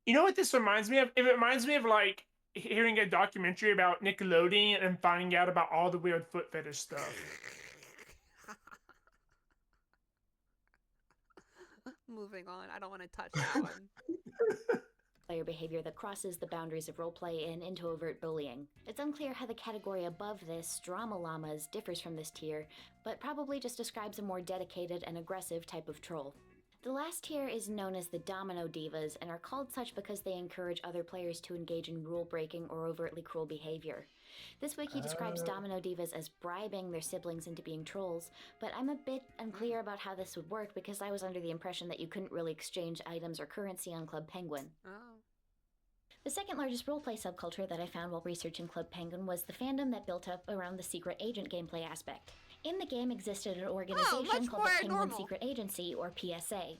You know what this reminds me of? It reminds me of like hearing a documentary about Nickelodeon and finding out about all the weird foot fetish stuff. Moving on. I don't want to touch that one. Player behavior that crosses the boundaries of roleplay and into overt bullying. It's unclear how the category above this, Drama Llamas, differs from this tier, but probably just describes a more dedicated and aggressive type of troll. The last tier is known as the Domino Divas and are called such because they encourage other players to engage in rule-breaking or overtly cruel behavior. This wiki describes Domino Divas as bribing their siblings into being trolls, but I'm a bit unclear about how this would work because I was under the impression that you couldn't really exchange items or currency on Club Penguin. Oh. The second largest roleplay subculture that I found while researching Club Penguin was the fandom that built up around the secret agent gameplay aspect. In the game existed an organization called the Penguin Secret Agency, or PSA.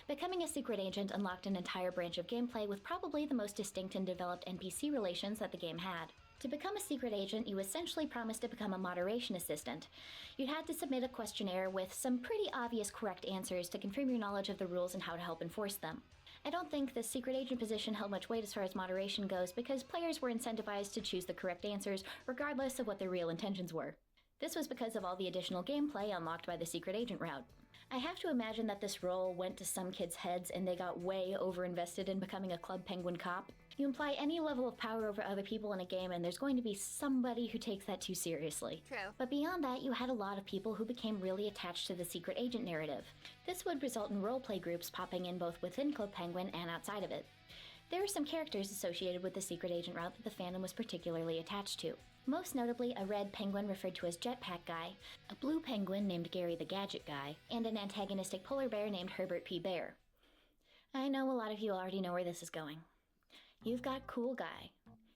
Becoming a secret agent unlocked an entire branch of gameplay with probably the most distinct and developed NPC relations that the game had. To become a secret agent, you essentially promised to become a moderation assistant. You had to submit a questionnaire with some pretty obvious correct answers to confirm your knowledge of the rules and how to help enforce them. I don't think the secret agent position held much weight as far as moderation goes because players were incentivized to choose the correct answers regardless of what their real intentions were. This was because of all the additional gameplay unlocked by the secret agent route. I have to imagine that this role went to some kids' heads and they got way over-invested in becoming a Club Penguin cop. You imply any level of power over other people in a game and there's going to be somebody who takes that too seriously. True. But beyond that, you had a lot of people who became really attached to the secret agent narrative. This would result in roleplay groups popping in both within Club Penguin and outside of it. There are some characters associated with the secret agent route that the fandom was particularly attached to. Most notably, a red penguin referred to as Jetpack Guy, a blue penguin named Gary the Gadget Guy, and an antagonistic polar bear named Herbert P. Bear. I know a lot of you already know where this is going. You've got Cool Guy.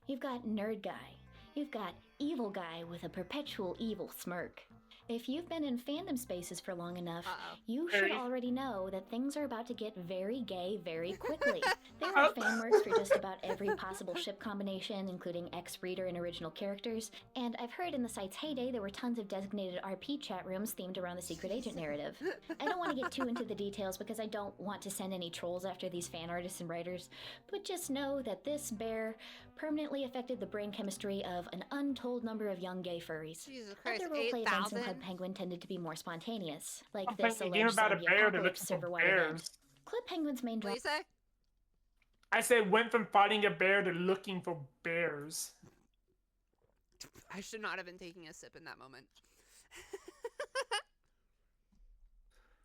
You've got Nerd Guy. You've got Evil Guy with a perpetual evil smirk. If you've been in fandom spaces for long enough, you should already know that things are about to get very gay very quickly. There are fanworks for just about every possible ship combination, including X-Reader and original characters, and I've heard in the site's heyday there were tons of designated RP chat rooms themed around the secret agent narrative. I don't want to get too into the details because I don't want to send any trolls after these fan artists and writers, but just know that this bear permanently affected the brain chemistry of an untold number of young gay furries. Jesus Christ, Other roleplay events in 8,000? Club Penguin tended to be more spontaneous, like I'm this playing a game alleged about a zombie bear to apocalypse looking for server-wide event. bears. Club Penguin's main What do draw. you say? I said went from fighting a bear to looking for bears. I should not have been taking a sip in that moment.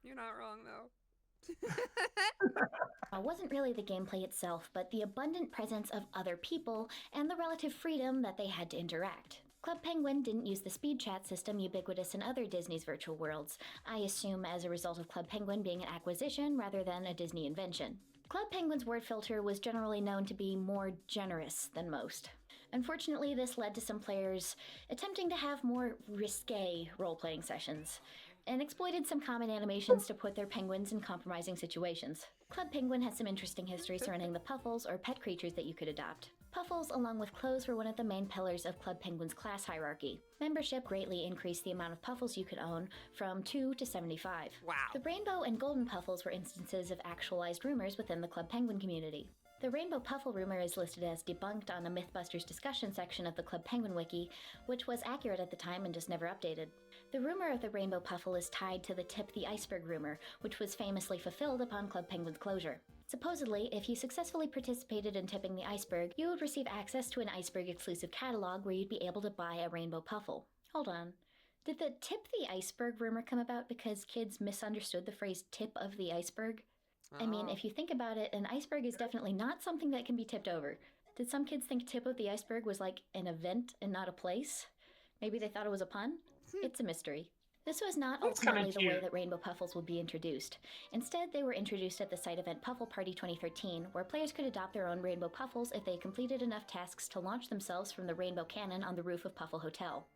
You're not wrong, though. Wasn't really the gameplay itself, but the abundant presence of other people and the relative freedom that they had to interact. Club Penguin didn't use the speed chat system ubiquitous in other Disney's virtual worlds, I assume as a result of Club Penguin being an acquisition rather than a Disney invention. Club Penguin's word filter was generally known to be more generous than most. Unfortunately, this led to some players attempting to have more risque role-playing sessions, and exploited some common animations to put their penguins in compromising situations. Club Penguin has some interesting history surrounding the puffles, or pet creatures that you could adopt. Puffles, along with clothes, were one of the main pillars of Club Penguin's class hierarchy. Membership greatly increased the amount of puffles you could own, from 2 to 75. Wow. The rainbow and golden puffles were instances of actualized rumors within the Club Penguin community. The rainbow puffle rumor is listed as debunked on a Mythbusters discussion section of the Club Penguin wiki, which was accurate at the time and just never updated. The rumor of the rainbow puffle is tied to the tip the iceberg rumor, which was famously fulfilled upon Club Penguin's closure. Supposedly, if you successfully participated in tipping the iceberg, you would receive access to an iceberg exclusive catalog where you'd be able to buy a rainbow puffle. Hold on. Did the tip the iceberg rumor come about because kids misunderstood the phrase tip of the iceberg? I mean, if you think about it, an iceberg is definitely not something that can be tipped over. Did some kids think tip of the iceberg was like an event and not a place? Maybe they thought it was a pun? It's a mystery. This was not That's kinda ultimately the way cute. that Rainbow Puffles would be introduced. Instead, they were introduced at the side event Puffle Party 2013, where players could adopt their own Rainbow Puffles if they completed enough tasks to launch themselves from the Rainbow Cannon on the roof of Puffle Hotel.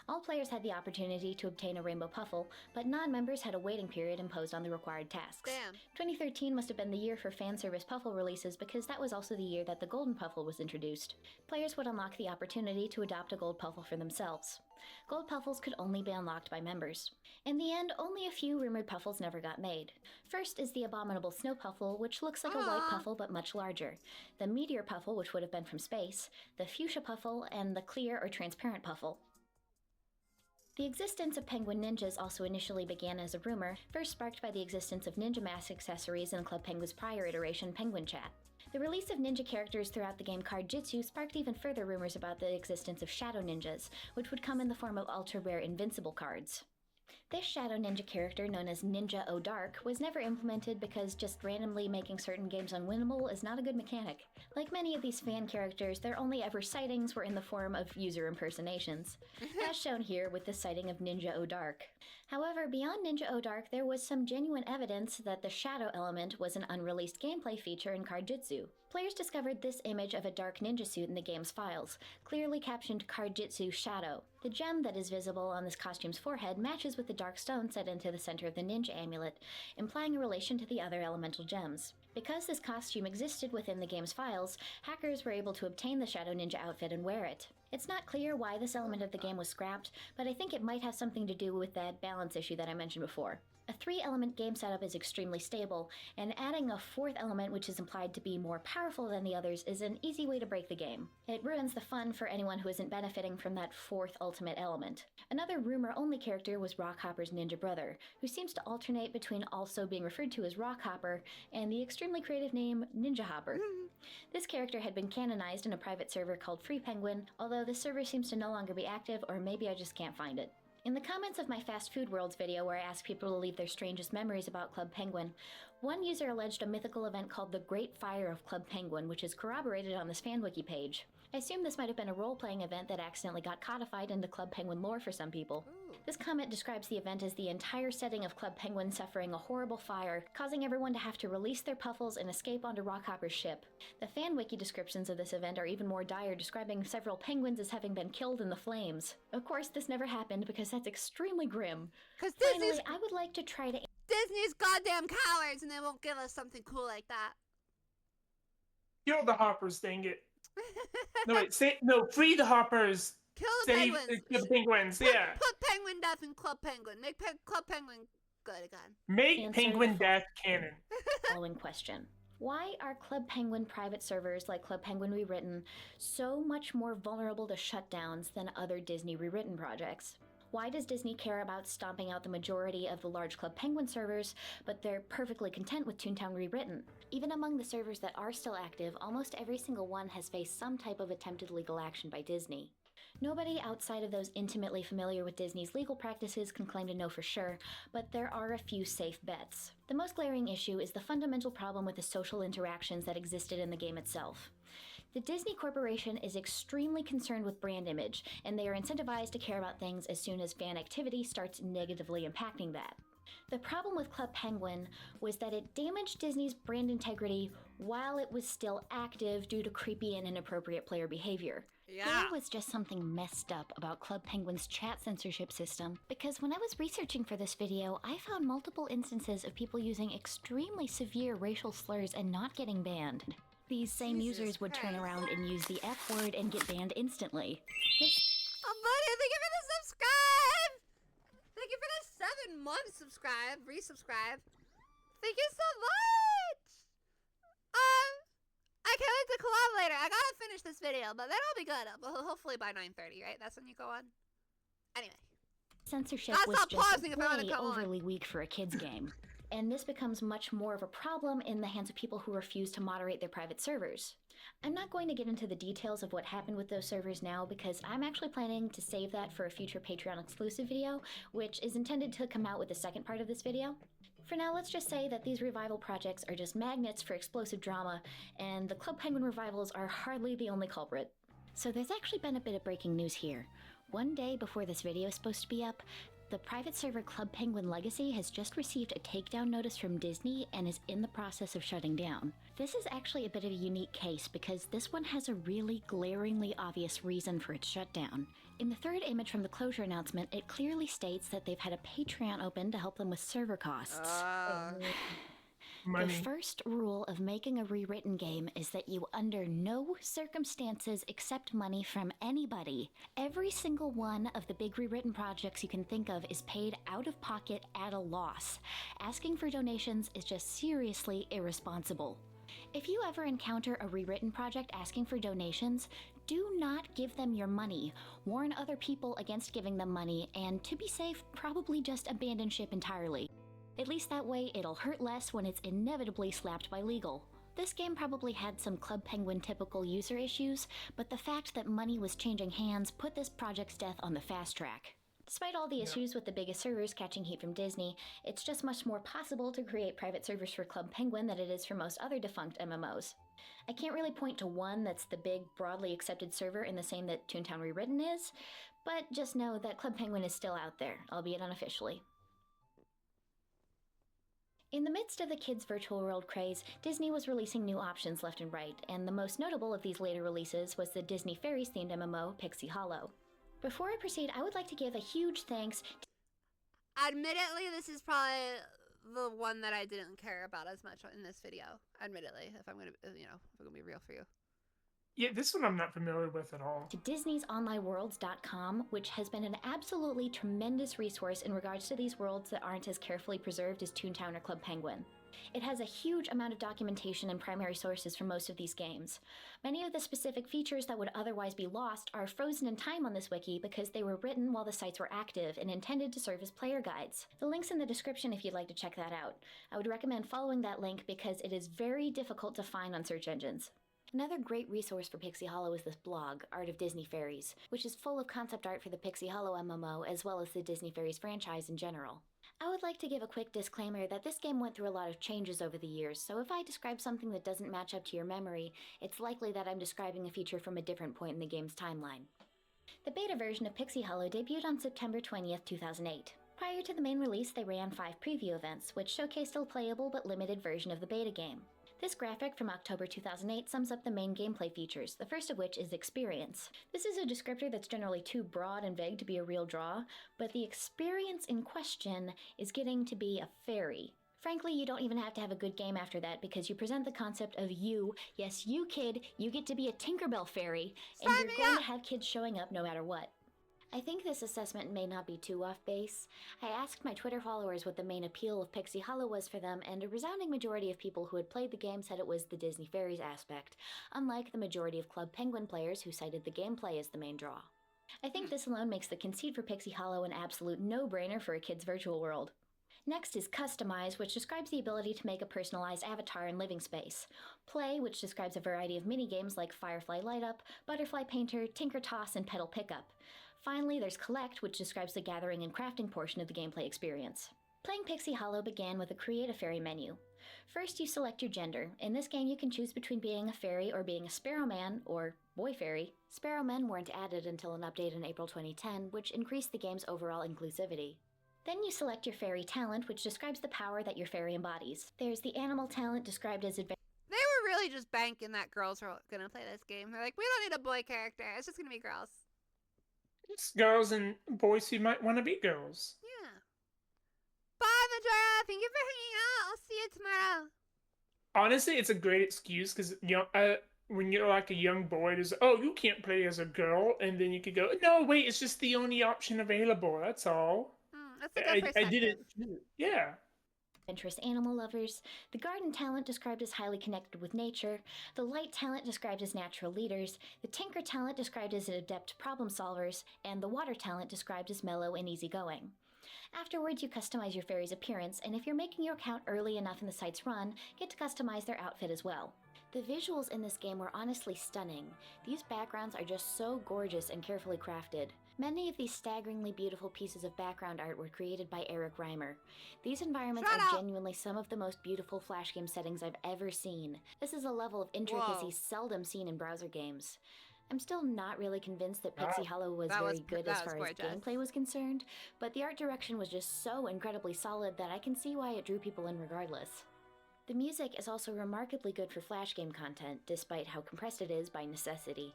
All players had the opportunity to obtain a Rainbow Puffle, but non-members had a waiting period imposed on the required tasks. Damn. 2013 must have been the year for fan service Puffle releases because that was also the year that the Golden Puffle was introduced. Players would unlock the opportunity to adopt a Gold Puffle for themselves. Gold Puffles could only be unlocked by members. In the end, only a few rumored Puffles never got made. First is the abominable Snow Puffle, which looks like a white Puffle but much larger. The Meteor Puffle, which would have been from space. The Fuchsia Puffle, and the Clear or Transparent Puffle. The existence of Penguin Ninjas also initially began as a rumor, first sparked by the existence of Ninja Mask accessories in Club Penguin's prior iteration, Penguin Chat. The release of ninja characters throughout the game Card Jitsu sparked even further rumors about the existence of Shadow Ninjas, which would come in the form of ultra-rare Invincible cards. This Shadow Ninja character, known as Ninja O Dark, was never implemented because just randomly making certain games unwinnable is not a good mechanic. Like many of these fan characters, their only ever sightings were in the form of user impersonations, as shown here with the sighting of Ninja O Dark. However, beyond Ninja O Dark, there was some genuine evidence that the shadow element was an unreleased gameplay feature in Card Jitsu. Players discovered this image of a dark ninja suit in the game's files, clearly captioned Card Jitsu Shadow. The gem that is visible on this costume's forehead matches with the dark stone set into the center of the ninja amulet, implying a relation to the other elemental gems. Because this costume existed within the game's files, hackers were able to obtain the Shadow Ninja outfit and wear it. It's not clear why this element of the game was scrapped, but I think it might have something to do with that balance issue that I mentioned before. A 3-element game setup is extremely stable, and adding a 4th element which is implied to be more powerful than the others is an easy way to break the game. It ruins the fun for anyone who isn't benefiting from that 4th ultimate element. Another rumor-only character was Rockhopper's ninja brother, who seems to alternate between also being referred to as Rockhopper and the extremely creative name Ninja Hopper. This character had been canonized in a private server called Free Penguin, although the server seems to no longer be active, or maybe I just can't find it. In the comments of my Fast Food Worlds video where I asked people to leave their strangest memories about Club Penguin, one user alleged a mythical event called the Great Fire of Club Penguin, which is corroborated on this FanWiki page. I assume this might have been a role-playing event that accidentally got codified into Club Penguin lore for some people. This comment describes the event as the entire setting of Club Penguin suffering a horrible fire, causing everyone to have to release their puffles and escape onto Rockhopper's ship. The FanWiki descriptions of this event are even more dire, describing several penguins as having been killed in the flames. Of course, this never happened because that's extremely grim. Because Finally, I would like to try to... Disney's goddamn cowards, and they won't give us something cool like that. Kill the hoppers, dang it. No, wait, free the hoppers. Kill the Save penguins. the penguins, Put, yeah. Put Penguin Death in Club Penguin. Make Club Penguin good again. Make Answer Penguin the Death canon. following question. Why are Club Penguin private servers like Club Penguin Rewritten so much more vulnerable to shutdowns than other Disney Rewritten projects? Why does Disney care about stomping out the majority of the large Club Penguin servers, but they're perfectly content with Toontown Rewritten? Even among the servers that are still active, almost every single one has faced some type of attempted legal action by Disney. Nobody outside of those intimately familiar with Disney's legal practices can claim to know for sure, but there are a few safe bets. The most glaring issue is the fundamental problem with the social interactions that existed in the game itself. The Disney Corporation is extremely concerned with brand image, and they are incentivized to care about things as soon as fan activity starts negatively impacting that. The problem with Club Penguin was that it damaged Disney's brand integrity while it was still active due to creepy and inappropriate player behavior. Yeah. There was just something messed up about Club Penguin's chat censorship system, because when I was researching for this video, I found multiple instances of people using extremely severe racial slurs and not getting banned. These same Jesus users would turn Christ. around and use the F word and get banned instantly. Oh, buddy, thank you for the subscribe! Thank you for the 7-month subscribe, resubscribe. Thank you so much! I can't wait to collab later. I gotta finish this video, but then I'll be good. Hopefully by 9:30, right? That's when you go on? Anyway. Censorship I'll was stop just pausing if I wanna way come on. overly weak for a kid's game. And this becomes much more of a problem in the hands of people who refuse to moderate their private servers. I'm not going to get into the details of what happened with those servers now because I'm actually planning to save that for a future Patreon exclusive video, which is intended to come out with the second part of this video. For now, let's just say that these revival projects are just magnets for explosive drama, and the Club Penguin revivals are hardly the only culprit. So there's actually been a bit of breaking news here. One day before this video is supposed to be up, the private server Club Penguin Legacy has just received a takedown notice from Disney and is in the process of shutting down. This is actually a bit of a unique case because this one has a really glaringly obvious reason for its shutdown. In the third image from the closure announcement, it clearly states that they've had a Patreon open to help them with server costs. Money. The first rule of making a rewritten game is that you under no circumstances accept money from anybody. Every single one of the big rewritten projects you can think of is paid out of pocket at a loss. Asking for donations is just seriously irresponsible. If you ever encounter a rewritten project asking for donations, do not give them your money. Warn other people against giving them money, and to be safe, probably just abandon ship entirely. At least that way it'll hurt less when it's inevitably slapped by legal. This game probably had some Club Penguin typical user issues, but the fact that money was changing hands put this project's death on the fast track. Despite all the issues with the biggest servers catching heat from Disney, it's just much more possible to create private servers for Club Penguin than it is for most other defunct MMOs. I can't really point to one that's the big, broadly accepted server in the same that Toontown Rewritten is, but just know that Club Penguin is still out there, albeit unofficially. In the midst of the kids' virtual world craze, Disney was releasing new options left and right, and the most notable of these later releases was the Disney Fairies-themed MMO, Pixie Hollow. Before I proceed, I would like to give a huge thanks to... Admittedly, this is probably the one that I didn't care about as much in this video. Admittedly, if I'm gonna, if I'm gonna be real for you. Yeah, this one I'm not familiar with at all. to Disney's OnlineWorlds.com, which has been an absolutely tremendous resource in regards to these worlds that aren't as carefully preserved as Toontown or Club Penguin. It has a huge amount of documentation and primary sources for most of these games. Many of the specific features that would otherwise be lost are frozen in time on this wiki because they were written while the sites were active and intended to serve as player guides. The link's in the description if you'd like to check that out. I would recommend following that link because it is very difficult to find on search engines. Another great resource for Pixie Hollow is this blog, Art of Disney Fairies, which is full of concept art for the Pixie Hollow MMO as well as the Disney Fairies franchise in general. I would like to give a quick disclaimer that this game went through a lot of changes over the years, so if I describe something that doesn't match up to your memory, it's likely that I'm describing a feature from a different point in the game's timeline. The beta version of Pixie Hollow debuted on September 20th, 2008. Prior to the main release, they ran 5 preview events, which showcased a playable but limited version of the beta game. This graphic from October 2008 sums up the main gameplay features, the first of which is experience. This is a descriptor that's generally too broad and vague to be a real draw, but the experience in question is getting to be a fairy. Frankly, you don't even have to have a good game after that because you present the concept of you, yes you kid, you get to be a Tinkerbell fairy, and you're going to have kids showing up no matter what. I think this assessment may not be too off base. I asked my Twitter followers what the main appeal of Pixie Hollow was for them, and a resounding majority of people who had played the game said it was the Disney Fairies aspect, unlike the majority of Club Penguin players who cited the gameplay as the main draw. I think this alone makes the conceit for Pixie Hollow an absolute no-brainer for a kid's virtual world. Next is Customize, which describes the ability to make a personalized avatar and living space. Play, which describes a variety of mini-games like Firefly Light Up, Butterfly Painter, Tinker Toss, and Petal Pickup. Finally, there's Collect, which describes the gathering and crafting portion of the gameplay experience. Playing Pixie Hollow began with a Create a Fairy menu. First, you select your gender. In this game, you can choose between being a fairy or being a Sparrow Man, or Boy Fairy. Sparrow Men weren't added until an update in April 2010, which increased the game's overall inclusivity. Then you select your fairy talent, which describes the power that your fairy embodies. There's the animal talent described as adventure. They were really just banking that girls were gonna play this game. They're like, we don't need a boy character. It's just gonna be girls. It's girls and boys who might want to be girls. Yeah. Bye, Majora. Thank you for hanging out. I'll see you tomorrow. Honestly, it's a great excuse because when you're like a young boy, there's you can't play as a girl, and then you could go, no, wait, it's just the only option available. That's all. That's a good perspective. I did it. Yeah. Adventurous animal lovers, the garden talent described as highly connected with nature, the light talent described as natural leaders, the tinker talent described as adept problem solvers, and the water talent described as mellow and easygoing. Afterwards, you customize your fairy's appearance, and if you're making your account early enough in the site's run, get to customize their outfit as well. The visuals in this game were honestly stunning. These backgrounds are just so gorgeous and carefully crafted. Many of these staggeringly beautiful pieces of background art were created by Eric Reimer. These environments are genuinely some of the most beautiful Flash game settings I've ever seen. This is a level of intricacy seldom seen in browser games. I'm still not really convinced that Pixie Hollow was very good as far as gameplay was concerned, but the art direction was just so incredibly solid that I can see why it drew people in regardless. The music is also remarkably good for Flash game content, despite how compressed it is by necessity.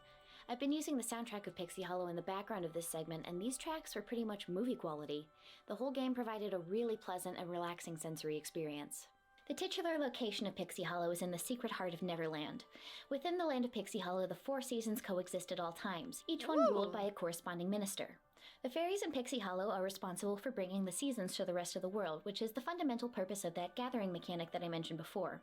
I've been using the soundtrack of Pixie Hollow in the background of this segment, and these tracks were pretty much movie quality. The whole game provided a really pleasant and relaxing sensory experience. The titular location of Pixie Hollow is in the secret heart of Neverland. Within the land of Pixie Hollow, the 4 seasons coexist at all times, each one ruled by a corresponding minister. The fairies in Pixie Hollow are responsible for bringing the seasons to the rest of the world, which is the fundamental purpose of that gathering mechanic that I mentioned before.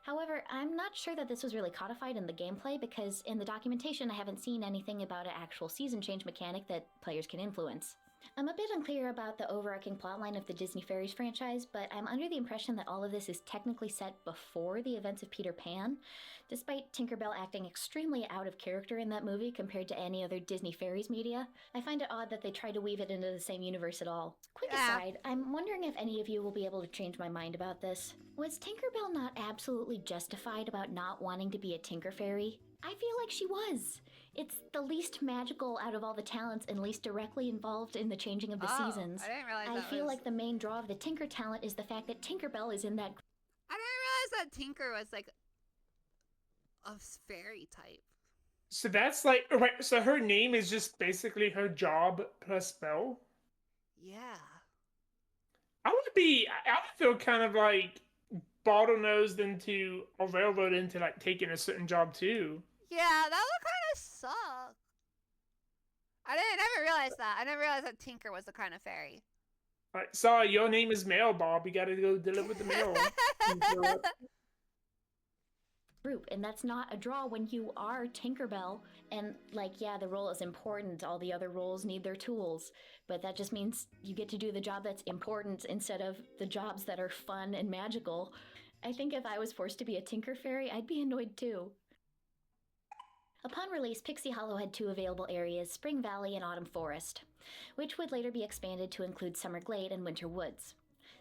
However, I'm not sure that this was really codified in the gameplay because in the documentation I haven't seen anything about an actual season change mechanic that players can influence. I'm a bit unclear about the overarching plotline of the Disney Fairies franchise, but I'm under the impression that all of this is technically set before the events of Peter Pan, despite Tinkerbell acting extremely out of character in that movie compared to any other Disney Fairies media. I find it odd that they tried to weave it into the same universe at all. Quick aside, I'm wondering if any of you will be able to change my mind about this. Was Tinkerbell not absolutely justified about not wanting to be a Tinker Fairy? I feel like she was. It's the least magical out of all the talents and least directly involved in the changing of the seasons. I didn't realize I feel like the main draw of the Tinker talent is the fact that Tinkerbell is in that. I didn't realize that Tinker was like a fairy type. So that's like, right, so her name is just basically her job plus spell? Yeah. I would feel kind of like bottlenosed into, or railroad into like taking a certain job too. Yeah, that would kind of suck. I never realized that. I never realized that Tinker was the kind of fairy. Alright, sorry, your name is Mail, Bob. You gotta go deliver the mail. Group, and that's not a draw when you are Tinkerbell. And like, yeah, the role is important. All the other roles need their tools, but that just means you get to do the job that's important instead of the jobs that are fun and magical. I think if I was forced to be a Tinker Fairy, I'd be annoyed too. Upon release, Pixie Hollow had 2 available areas, Spring Valley and Autumn Forest, which would later be expanded to include Summer Glade and Winter Woods.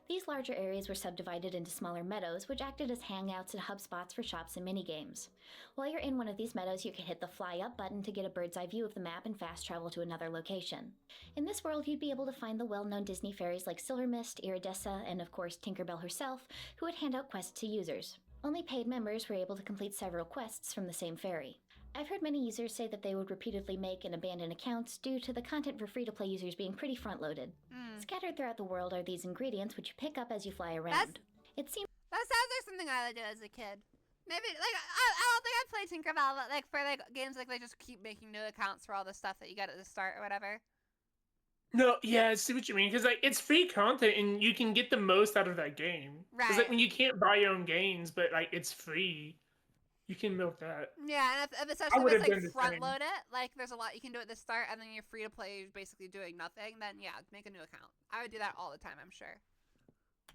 These larger areas were subdivided into smaller meadows, which acted as hangouts and hub spots for shops and minigames. While you're in one of these meadows, you can hit the Fly Up button to get a bird's eye view of the map and fast travel to another location. In this world, you'd be able to find the well-known Disney fairies like Silvermist, Iridessa, and of course Tinkerbell herself, who would hand out quests to users. Only paid members were able to complete several quests from the same fairy. I've heard many users say that they would repeatedly make and abandon accounts due to the content for free-to-play users being pretty front-loaded. Scattered throughout the world are these ingredients which you pick up as you fly around. It seems That sounds like something I would do as a kid. Maybe, like, I don't think I'd play Tinkerbell, but, like, for, like, games, like, they just keep making new accounts for all the stuff that you get at the start or whatever. No, yeah, I see what you mean. Because like it's free content and you can get the most out of that game. Right. Because like when you can't buy your own games, but like it's free, you can milk that. Yeah, and if especially if it's, like, front-load it, like, there's a lot you can do at the start, and then you're free to play basically doing nothing, then, yeah, make a new account. I would do that all the time, I'm sure.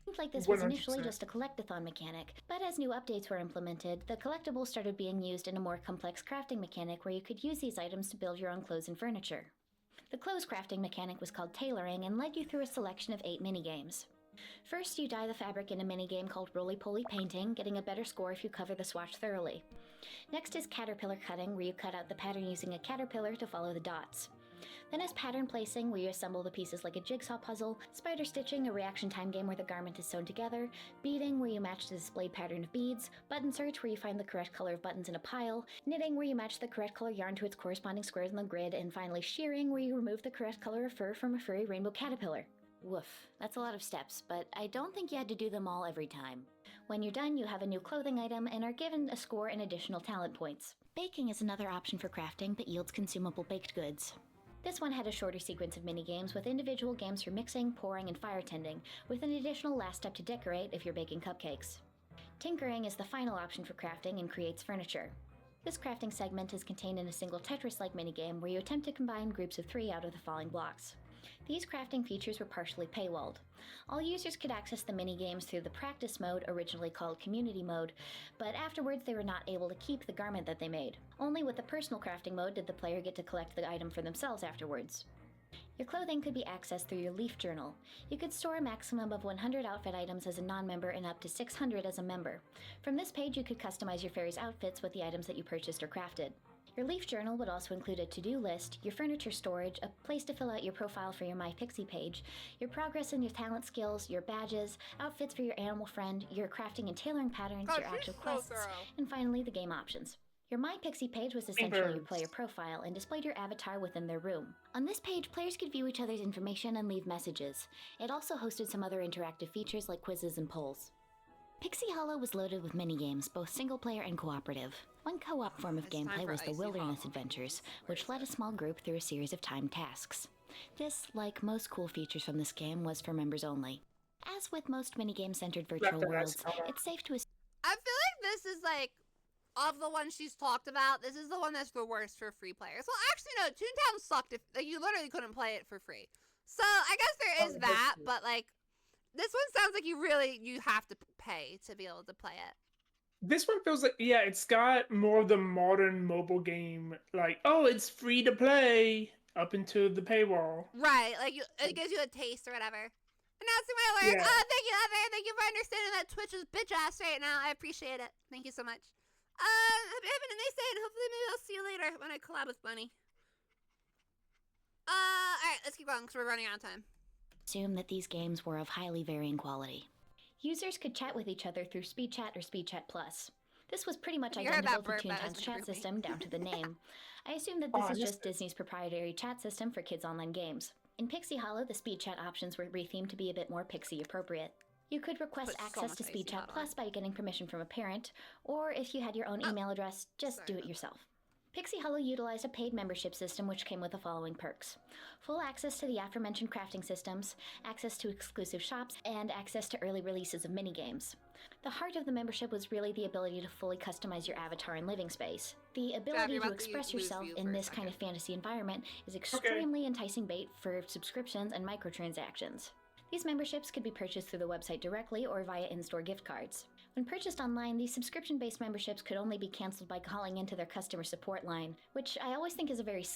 Seems like this was 100%. initially just a collectathon mechanic, but as new updates were implemented, the collectibles started being used in a more complex crafting mechanic where you could use these items to build your own clothes and furniture. The clothes crafting mechanic was called tailoring and led you through a selection of 8 minigames. First, you dye the fabric in a minigame called roly-poly painting, getting a better score if you cover the swatch thoroughly. Next is caterpillar cutting, where you cut out the pattern using a caterpillar to follow the dots. Then is pattern placing, where you assemble the pieces like a jigsaw puzzle, spider stitching, a reaction time game where the garment is sewn together, beading, where you match the displayed pattern of beads, button search, where you find the correct color of buttons in a pile, knitting, where you match the correct color yarn to its corresponding squares on the grid, and finally shearing, where you remove the correct color of fur from a furry rainbow caterpillar. Woof, that's a lot of steps, but I don't think you had to do them all every time. When you're done, you have a new clothing item and are given a score and additional talent points. Baking is another option for crafting, but yields consumable baked goods. This one had a shorter sequence of mini-games with individual games for mixing, pouring, and fire tending, with an additional last step to decorate if you're baking cupcakes. Tinkering is the final option for crafting and creates furniture. This crafting segment is contained in a single Tetris-like minigame where you attempt to combine groups of 3 out of the following blocks. These crafting features were partially paywalled. All users could access the mini-games through the practice mode, originally called community mode, but afterwards they were not able to keep the garment that they made. Only with the personal crafting mode did the player get to collect the item for themselves afterwards. Your clothing could be accessed through your Leaf Journal. You could store a maximum of 100 outfit items as a non-member and up to 600 as a member. From this page you could customize your fairy's outfits with the items that you purchased or crafted. Your Leaf Journal would also include a to-do list, your furniture storage, a place to fill out your profile for your My Pixie page, your progress in your talent skills, your badges, outfits for your animal friend, your crafting and tailoring patterns, your active quests, and finally the game options. Your My Pixie page was essentially your player profile and displayed your avatar within their room. On this page, players could view each other's information and leave messages. It also hosted some other interactive features like quizzes and polls. Pixie Hollow was loaded with minigames, both single-player and cooperative. One co-op form of gameplay was the Wilderness Adventures, which led a small group through a series of timed tasks. This, like most cool features from this game, was for members only. As with most minigame-centered virtual worlds, it's safe to assume... I feel like this is like, of the ones she's talked about, this is the one that's the worst for free players. Well, actually, no, Toontown sucked. If like, you literally couldn't play it for free. So, I guess there is that, but like, this one sounds like you have to pay to be able to play it. This one feels like, yeah, it's got more of the modern mobile game, like, oh, it's free to play, up into the paywall. Right, like, it gives you a taste or whatever. Announcing my alert. Yeah. Oh, thank you, Evan. Thank you for understanding that Twitch is bitch ass right now. I appreciate it. Thank you so much. Evan and they said, hopefully maybe I'll see you later when I collab with Bunny. Alright, let's keep going because we're running out of time. Assume that these games were of highly varying quality. Users could chat with each other through Speed Chat or Speed Chat Plus. This was pretty much identical to Toontown's chat system down to the name. I assume that this is just Disney's proprietary chat system for kids' online games. In Pixie Hollow, the Speed Chat options were rethemed to be a bit more Pixie appropriate. You could request access to Speed Chat Plus by getting permission from a parent, or if you had your own email address, just do it yourself. Pixie Hollow utilized a paid membership system which came with the following perks: full access to the aforementioned crafting systems, access to exclusive shops, and access to early releases of minigames. The heart of the membership was really the ability to fully customize your avatar and living space. The ability to express yourself in this kind of fantasy environment is extremely enticing bait for subscriptions and microtransactions. These memberships could be purchased through the website directly or via in-store gift cards. When purchased online, these subscription-based memberships could only be canceled by calling into their customer support line, which I always think is a very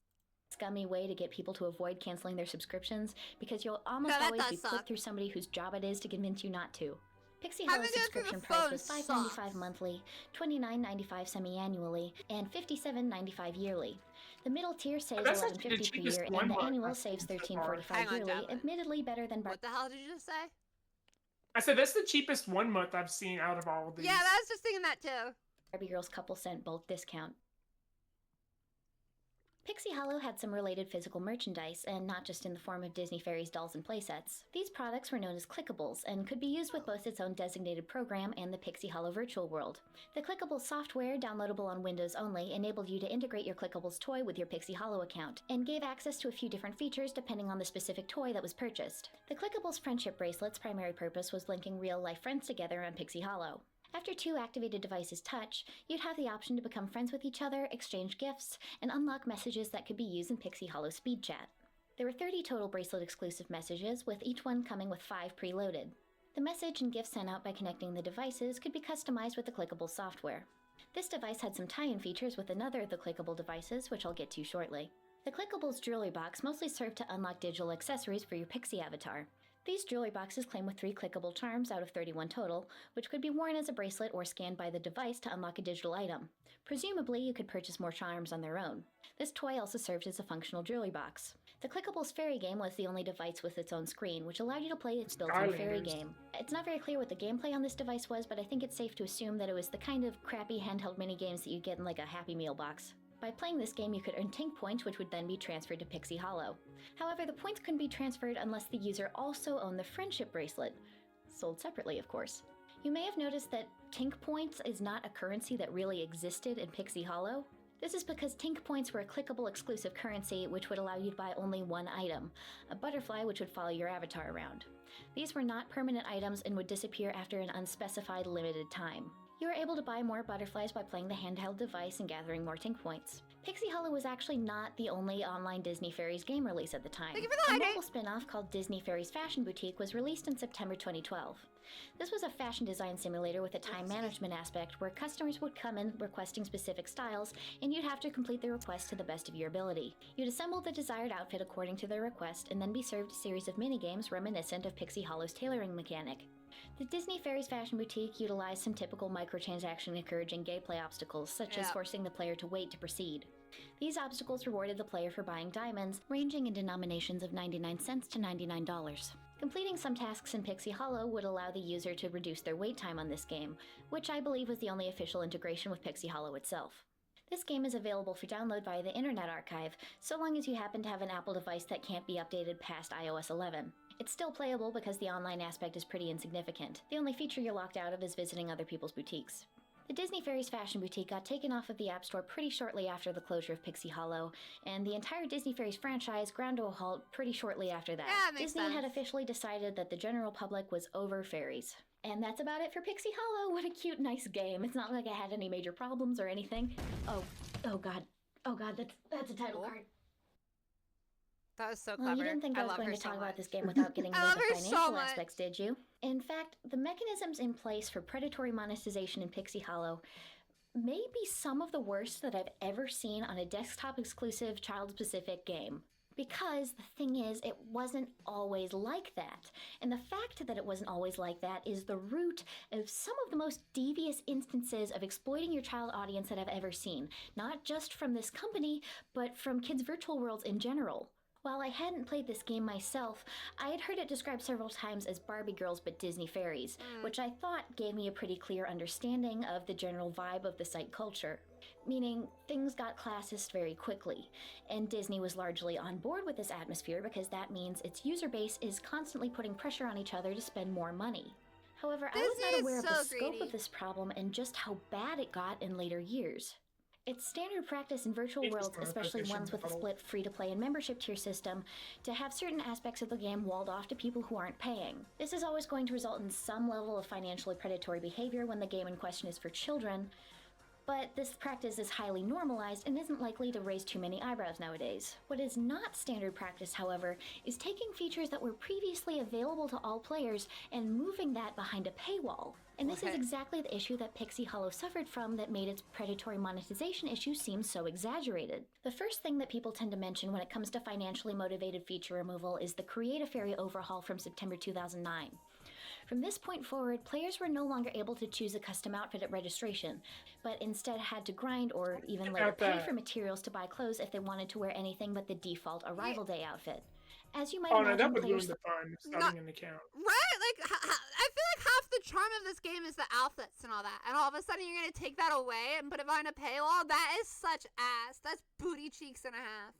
scummy way to get people to avoid canceling their subscriptions, because you'll almost always be put through somebody whose job it is to convince you not to. Pixie Hollow's subscription price was $5.95 monthly, $29.95 semi-annually, and $57.95 yearly. The middle tier saves $11.50 per year, and the annual saves $13.45 yearly, admittedly better than... What the hell did you just say? I said that's the cheapest 1 month I've seen out of all of these. Yeah, I was just thinking that too. Barbie Girls couple cent bulk discount. Pixie Hollow had some related physical merchandise, and not just in the form of Disney Fairies dolls and playsets. These products were known as clickables, and could be used with both its own designated program and the Pixie Hollow virtual world. The clickable software, downloadable on Windows only, enabled you to integrate your clickables toy with your Pixie Hollow account, and gave access to a few different features depending on the specific toy that was purchased. The clickables friendship bracelet's primary purpose was linking real-life friends together on Pixie Hollow. After two activated devices touch, you'd have the option to become friends with each other, exchange gifts, and unlock messages that could be used in Pixie Hollow Speed Chat. There were 30 total bracelet-exclusive messages, with each one coming with 5 preloaded. The message and gift sent out by connecting the devices could be customized with the clickable software. This device had some tie-in features with another of the clickable devices, which I'll get to shortly. The clickables jewelry box mostly served to unlock digital accessories for your Pixie avatar. These jewelry boxes came with 3 clickable charms out of 31 total, which could be worn as a bracelet or scanned by the device to unlock a digital item. Presumably, you could purchase more charms on their own. This toy also served as a functional jewelry box. The Clickables Fairy game was the only device with its own screen, which allowed you to play its built-in fairy game. It's not very clear what the gameplay on this device was, but I think it's safe to assume that it was the kind of crappy handheld minigames that you get in like a Happy Meal box. By playing this game, you could earn Tink points, which would then be transferred to Pixie Hollow. However, the points couldn't be transferred unless the user also owned the friendship bracelet. Sold separately, of course. You may have noticed that Tink points is not a currency that really existed in Pixie Hollow. This is because Tink points were a clickable exclusive currency which would allow you to buy only one item, a butterfly which would follow your avatar around. These were not permanent items and would disappear after an unspecified limited time. You are able to buy more butterflies by playing the handheld device and gathering more tink points. Pixie Hollow was actually not the only online Disney Fairies game release at the time. Thank you for the A hydrate. mobile spin-off called Disney Fairies Fashion Boutique was released in September 2012. This was a fashion design simulator with a time management aspect where customers would come in requesting specific styles, and you'd have to complete the request to the best of your ability. You'd assemble the desired outfit according to their request, and then be served a series of mini-games reminiscent of Pixie Hollow's tailoring mechanic. The Disney Fairies Fashion Boutique utilized some typical microtransaction encouraging gameplay obstacles, such as forcing the player to wait to proceed. These obstacles rewarded the player for buying diamonds, ranging in denominations of 99 cents to $99. Completing some tasks in Pixie Hollow would allow the user to reduce their wait time on this game, which I believe was the only official integration with Pixie Hollow itself. This game is available for download via the Internet Archive, so long as you happen to have an Apple device that can't be updated past iOS 11. It's still playable because the online aspect is pretty insignificant. The only feature you're locked out of is visiting other people's boutiques. The Disney Fairies Fashion Boutique got taken off of the App Store pretty shortly after the closure of Pixie Hollow, and the entire Disney Fairies franchise ground to a halt pretty shortly after that. Yeah, makes Disney sense. had officially decided that the general public was over fairies. And that's about it for Pixie Hollow. What a cute, nice game. It's not like I had any major problems or anything. Oh god, that's a title card. That was so Well, clever. you didn't think I was love going her to so talk about much. this game without getting I into love the her so financial much. aspects, did you? In fact, the mechanisms in place for predatory monetization in Pixie Hollow may be some of the worst that I've ever seen on a desktop-exclusive, child-specific game. Because the thing is, it wasn't always like that. And the fact that it wasn't always like that is the root of some of the most devious instances of exploiting your child audience that I've ever seen. Not just from this company, but from kids' virtual worlds in general. While I hadn't played this game myself, I had heard it described several times as Barbie Girls but Disney Fairies, which I thought gave me a pretty clear understanding of the general vibe of the site culture. Meaning, things got classist very quickly, and Disney was largely on board with this atmosphere because that means its user base is constantly putting pressure on each other to spend more money. However, I was Disney not is aware of so the scope greedy. of this problem and just how bad it got in later years. It's standard practice in virtual It's worlds, not a especially efficient ones with a model. split free-to-play and membership tier system, to have certain aspects of the game walled off to people who aren't paying. This is always going to result in some level of financially predatory behavior when the game in question is for children, but this practice is highly normalized and isn't likely to raise too many eyebrows nowadays. What is not standard practice, however, is taking features that were previously available to all players and moving that behind a paywall. And this is Okay. exactly the issue that Pixie Hollow suffered from that made its predatory monetization issue seem so exaggerated. The first thing that people tend to mention when it comes to financially motivated feature removal is the Create a Fairy overhaul from September 2009. From this point forward, players were no longer able to choose a custom outfit at registration, but instead had to grind or even later About pay that. for materials to buy clothes if they wanted to wear anything but the default Arrival Day outfit. As you might Oh no, imagine, that would ruin players the fun of starting an account. Right? Like, I feel like half the charm of this game is the outfits and all that. And all of a sudden you're going to take that away and put it behind a paywall? That is such ass. That's booty cheeks and a half.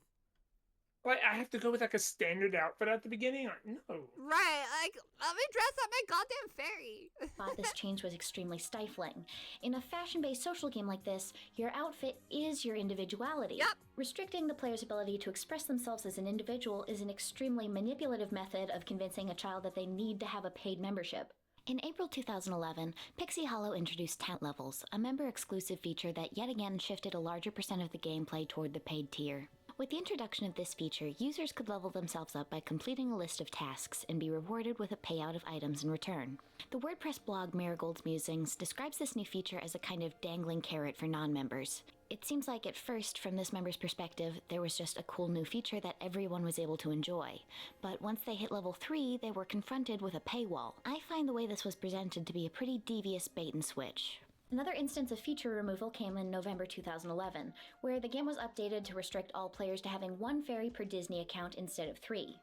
Like I have to go with like a standard outfit at the beginning? Or, no. Right. Like, let me dress up my goddamn fairy. thought this change was extremely stifling. In a fashion-based social game like this, your outfit is your individuality. Yep. Restricting the player's ability to express themselves as an individual is an extremely manipulative method of convincing a child that they need to have a paid membership. In April 2011, Pixie Hollow introduced Talent Levels, a member-exclusive feature that yet again shifted a larger percent of the gameplay toward the paid tier. With the introduction of this feature, users could level themselves up by completing a list of tasks and be rewarded with a payout of items in return. The WordPress blog Marigold's Musings describes this new feature as a kind of dangling carrot for non-members. It seems like at first, from this member's perspective, there was just a cool new feature that everyone was able to enjoy. But once they hit level 3, they were confronted with a paywall. I find the way this was presented to be a pretty devious bait and switch. Another instance of feature removal came in November 2011, where the game was updated to restrict all players to having one fairy per Disney account instead of 3.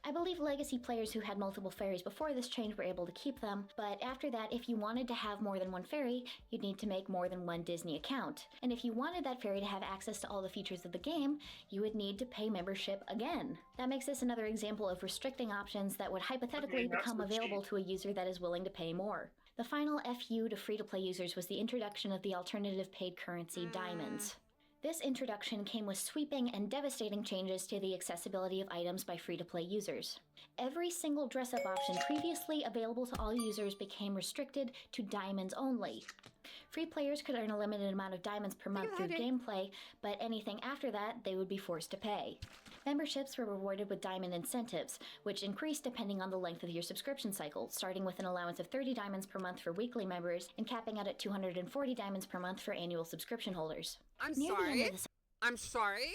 I believe legacy players who had multiple fairies before this change were able to keep them, but after that, if you wanted to have more than one fairy, you'd need to make more than one Disney account. And if you wanted that fairy to have access to all the features of the game, you would need to pay membership again. That makes this another example of restricting options that would hypothetically Okay, that's become so available cheap. to a user that is willing to pay more. The final FU to free-to-play users was the introduction of the alternative paid currency, Diamonds. This introduction came with sweeping and devastating changes to the accessibility of items by free-to-play users. Every single dress-up option previously available to all users became restricted to diamonds only. Free players could earn a limited amount of diamonds per month through gameplay, but anything after that, they would be forced to pay. Memberships were rewarded with diamond incentives, which increased depending on the length of your subscription cycle, starting with an allowance of 30 diamonds per month for weekly members and capping out at 240 diamonds per month for annual subscription holders. I'm sorry?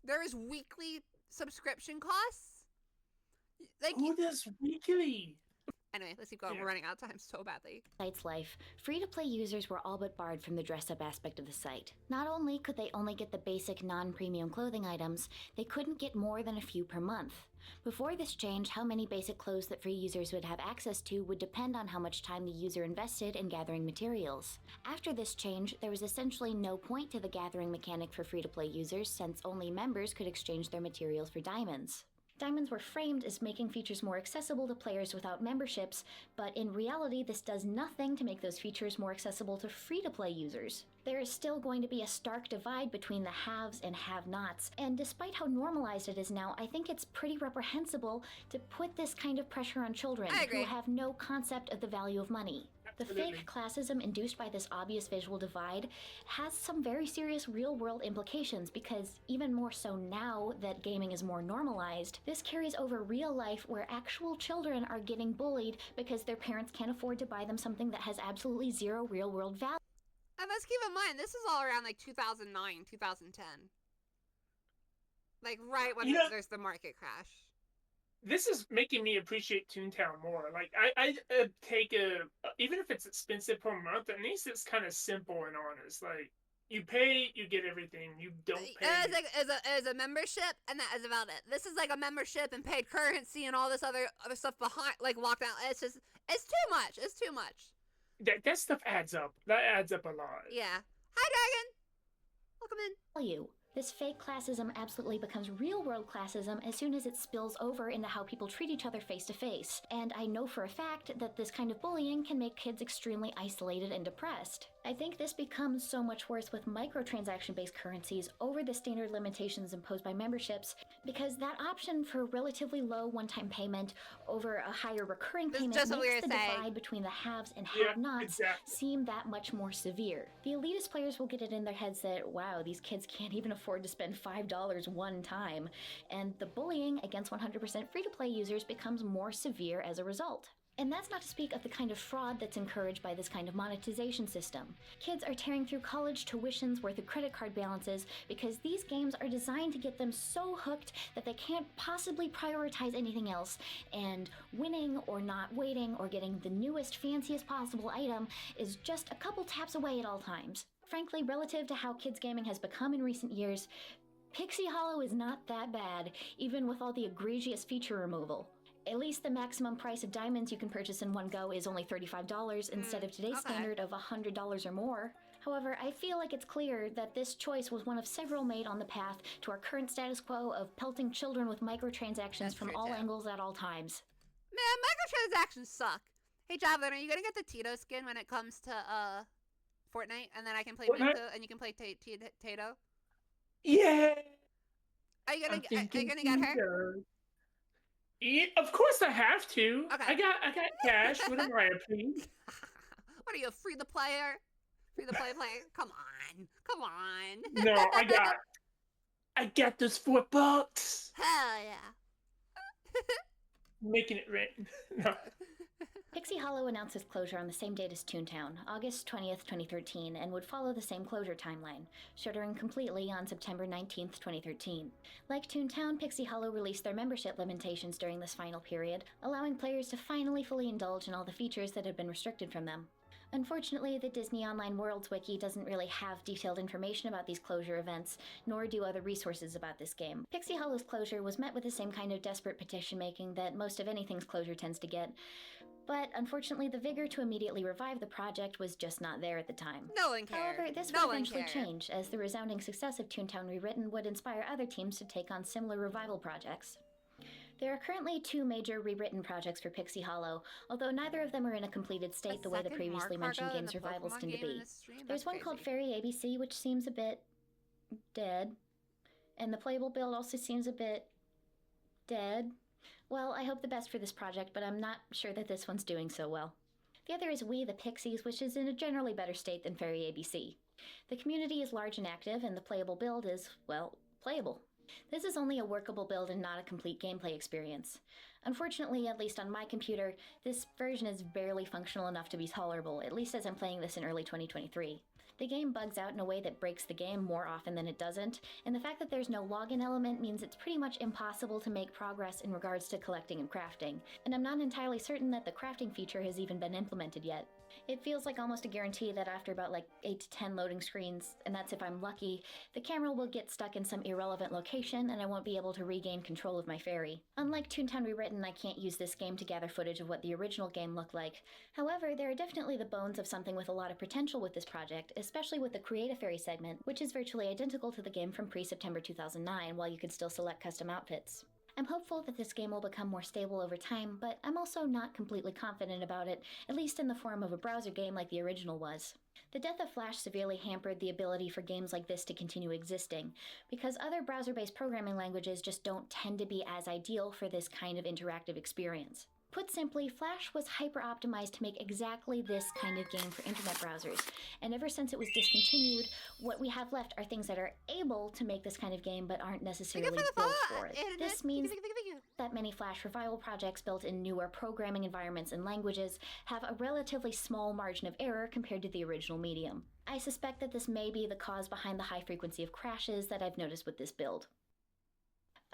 There is weekly subscription costs? Like, Who does weekly? anyway, let's keep going. Yeah. We're running out of time so badly. Site's life, free-to-play users were all but barred from the dress-up aspect of the site. Not only could they only get the basic non-premium clothing items, they couldn't get more than a few per month. Before this change, how many basic clothes that free users would have access to would depend on how much time the user invested in gathering materials. After this change, there was essentially no point to the gathering mechanic for free-to-play users, since only members could exchange their materials for diamonds. Diamonds were framed as making features more accessible to players without memberships, but in reality this does nothing to make those features more accessible to free-to-play users. There is still going to be a stark divide between the haves and have-nots, and despite how normalized it is now, I think it's pretty reprehensible to put this kind of pressure on children who have no concept of the value of money. The fake classism induced by this obvious visual divide has some very serious real-world implications, because even more so now that gaming is more normalized, this carries over real life where actual children are getting bullied because their parents can't afford to buy them something that has absolutely zero real-world value. And let's keep in mind, this is all around like 2009, 2010. Like right when there's the market crash. This is making me appreciate Toontown more. Like, I take even if it's expensive per month, at least it's kind of simple and honest. Like, you pay, you get everything. You don't pay. As a membership, and that is about it. This is like a membership and paid currency and all this other stuff behind, like lockdown. It's too much. It's too much. That stuff adds up. That adds up a lot. Yeah. Hi, Dragon. Welcome in. This fake classism absolutely becomes real-world classism as soon as it spills over into how people treat each other face-to-face. And I know for a fact that this kind of bullying can make kids extremely isolated and depressed. I think this becomes so much worse with microtransaction-based currencies over the standard limitations imposed by memberships, because that option for relatively low one-time payment over a higher recurring payment makes the divide between the haves and have-nots seem that much more severe. The elitist players will get it in their heads that, wow, these kids can't even afford to spend $5 one time, and the bullying against 100% free-to-play users becomes more severe as a result. And that's not to speak of the kind of fraud that's encouraged by this kind of monetization system. Kids are tearing through college tuitions worth of credit card balances because these games are designed to get them so hooked that they can't possibly prioritize anything else, and winning or not waiting or getting the newest, fanciest possible item is just a couple taps away at all times. Frankly, relative to how kids gaming has become in recent years, Pixie Hollow is not that bad, even with all the egregious feature removal. At least the maximum price of diamonds you can purchase in one go is only $35 instead of today's standard of $100 or more. However, I feel like it's clear that this choice was one of several made on the path to our current status quo of pelting children with microtransactions from all angles at all times. Man, microtransactions suck. Hey, Javelin, are you gonna get the Tito skin when it comes to Fortnite, and then I can play Miko and you can play Tato? Yeah. Are you gonna get her? Yeah, of course I have to. Okay. I got cash. What am I, please? What are you, free the player? Free the player? Come on. No, I got those $4. Hell yeah. Making it rain. No. Pixie Hollow announced its closure on the same date as Toontown, August 20th, 2013, and would follow the same closure timeline, shuttering completely on September 19th, 2013. Like Toontown, Pixie Hollow released their membership limitations during this final period, allowing players to finally fully indulge in all the features that had been restricted from them. Unfortunately, the Disney Online Worlds wiki doesn't really have detailed information about these closure events, nor do other resources about this game. Pixie Hollow's closure was met with the same kind of desperate petition-making that most of anything's closure tends to get, but unfortunately the vigor to immediately revive the project was just not there at the time. No one cared. However, this would eventually change, as the resounding success of Toontown Rewritten would inspire other teams to take on similar revival projects. There are currently 2 major rewritten projects for Pixie Hollow, although neither of them are in a completed state the way the previously mentioned game's revivals tend to be. There's one called Fairy ABC, which seems a bit dead. And the playable build also seems a bit dead. Well, I hope the best for this project, but I'm not sure that this one's doing so well. The other is We the Pixies, which is in a generally better state than Fairy ABC. The community is large and active, and the playable build is, well, playable. This is only a workable build and not a complete gameplay experience. Unfortunately, at least on my computer, this version is barely functional enough to be tolerable, at least as I'm playing this in early 2023. The game bugs out in a way that breaks the game more often than it doesn't, and the fact that there's no login element means it's pretty much impossible to make progress in regards to collecting and crafting, and I'm not entirely certain that the crafting feature has even been implemented yet. It feels like almost a guarantee that after about 8 to 10 loading screens, and that's if I'm lucky, the camera will get stuck in some irrelevant location and I won't be able to regain control of my fairy. Unlike Toontown Rewritten, I can't use this game to gather footage of what the original game looked like. However, there are definitely the bones of something with a lot of potential with this project, especially with the Create a Fairy segment, which is virtually identical to the game from pre-September 2009, while you could still select custom outfits. I'm hopeful that this game will become more stable over time, but I'm also not completely confident about it, at least in the form of a browser game like the original was. The death of Flash severely hampered the ability for games like this to continue existing, because other browser-based programming languages just don't tend to be as ideal for this kind of interactive experience. Put simply, Flash was hyper-optimized to make exactly this kind of game for internet browsers, and ever since it was discontinued, what we have left are things that are able to make this kind of game but aren't necessarily built for it. This means that many Flash revival projects built in newer programming environments and languages have a relatively small margin of error compared to the original medium. I suspect that this may be the cause behind the high frequency of crashes that I've noticed with this build.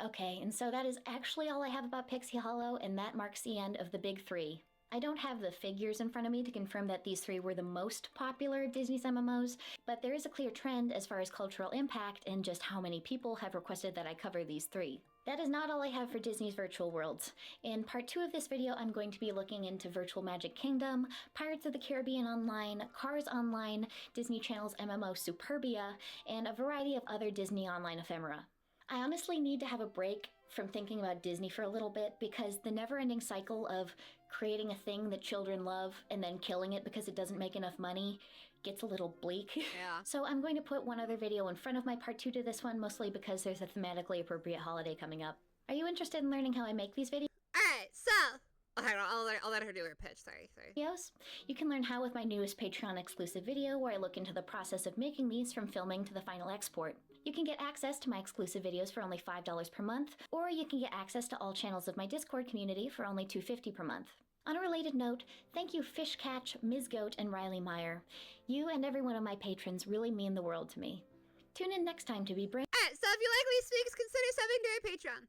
Okay, and so that is actually all I have about Pixie Hollow, and that marks the end of the big three. I don't have the figures in front of me to confirm that these three were the most popular of Disney's MMOs, but there is a clear trend as far as cultural impact and just how many people have requested that I cover these three. That is not all I have for Disney's virtual worlds. In part 2 of this video, I'm going to be looking into Virtual Magic Kingdom, Pirates of the Caribbean Online, Cars Online, Disney Channel's MMO Superbia, and a variety of other Disney online ephemera. I honestly need to have a break from thinking about Disney for a little bit because the never-ending cycle of creating a thing that children love and then killing it because it doesn't make enough money gets a little bleak. Yeah. So I'm going to put one other video in front of my part 2 to this one, mostly because there's a thematically appropriate holiday coming up. Are you interested in learning how I make these videos? Alright, so... Okay, I'll let her do her pitch. Sorry. You can learn how with my newest Patreon exclusive video where I look into the process of making these from filming to the final export. You can get access to my exclusive videos for only $5 per month, or you can get access to all channels of my Discord community for only $2.50 per month. On a related note, thank you Fishcatch, Ms. Goat, and Riley Meyer. You and every one of my patrons really mean the world to me. Tune in next time to be brave. Alright, so if you like lispeaks, consider subbing to our Patreon.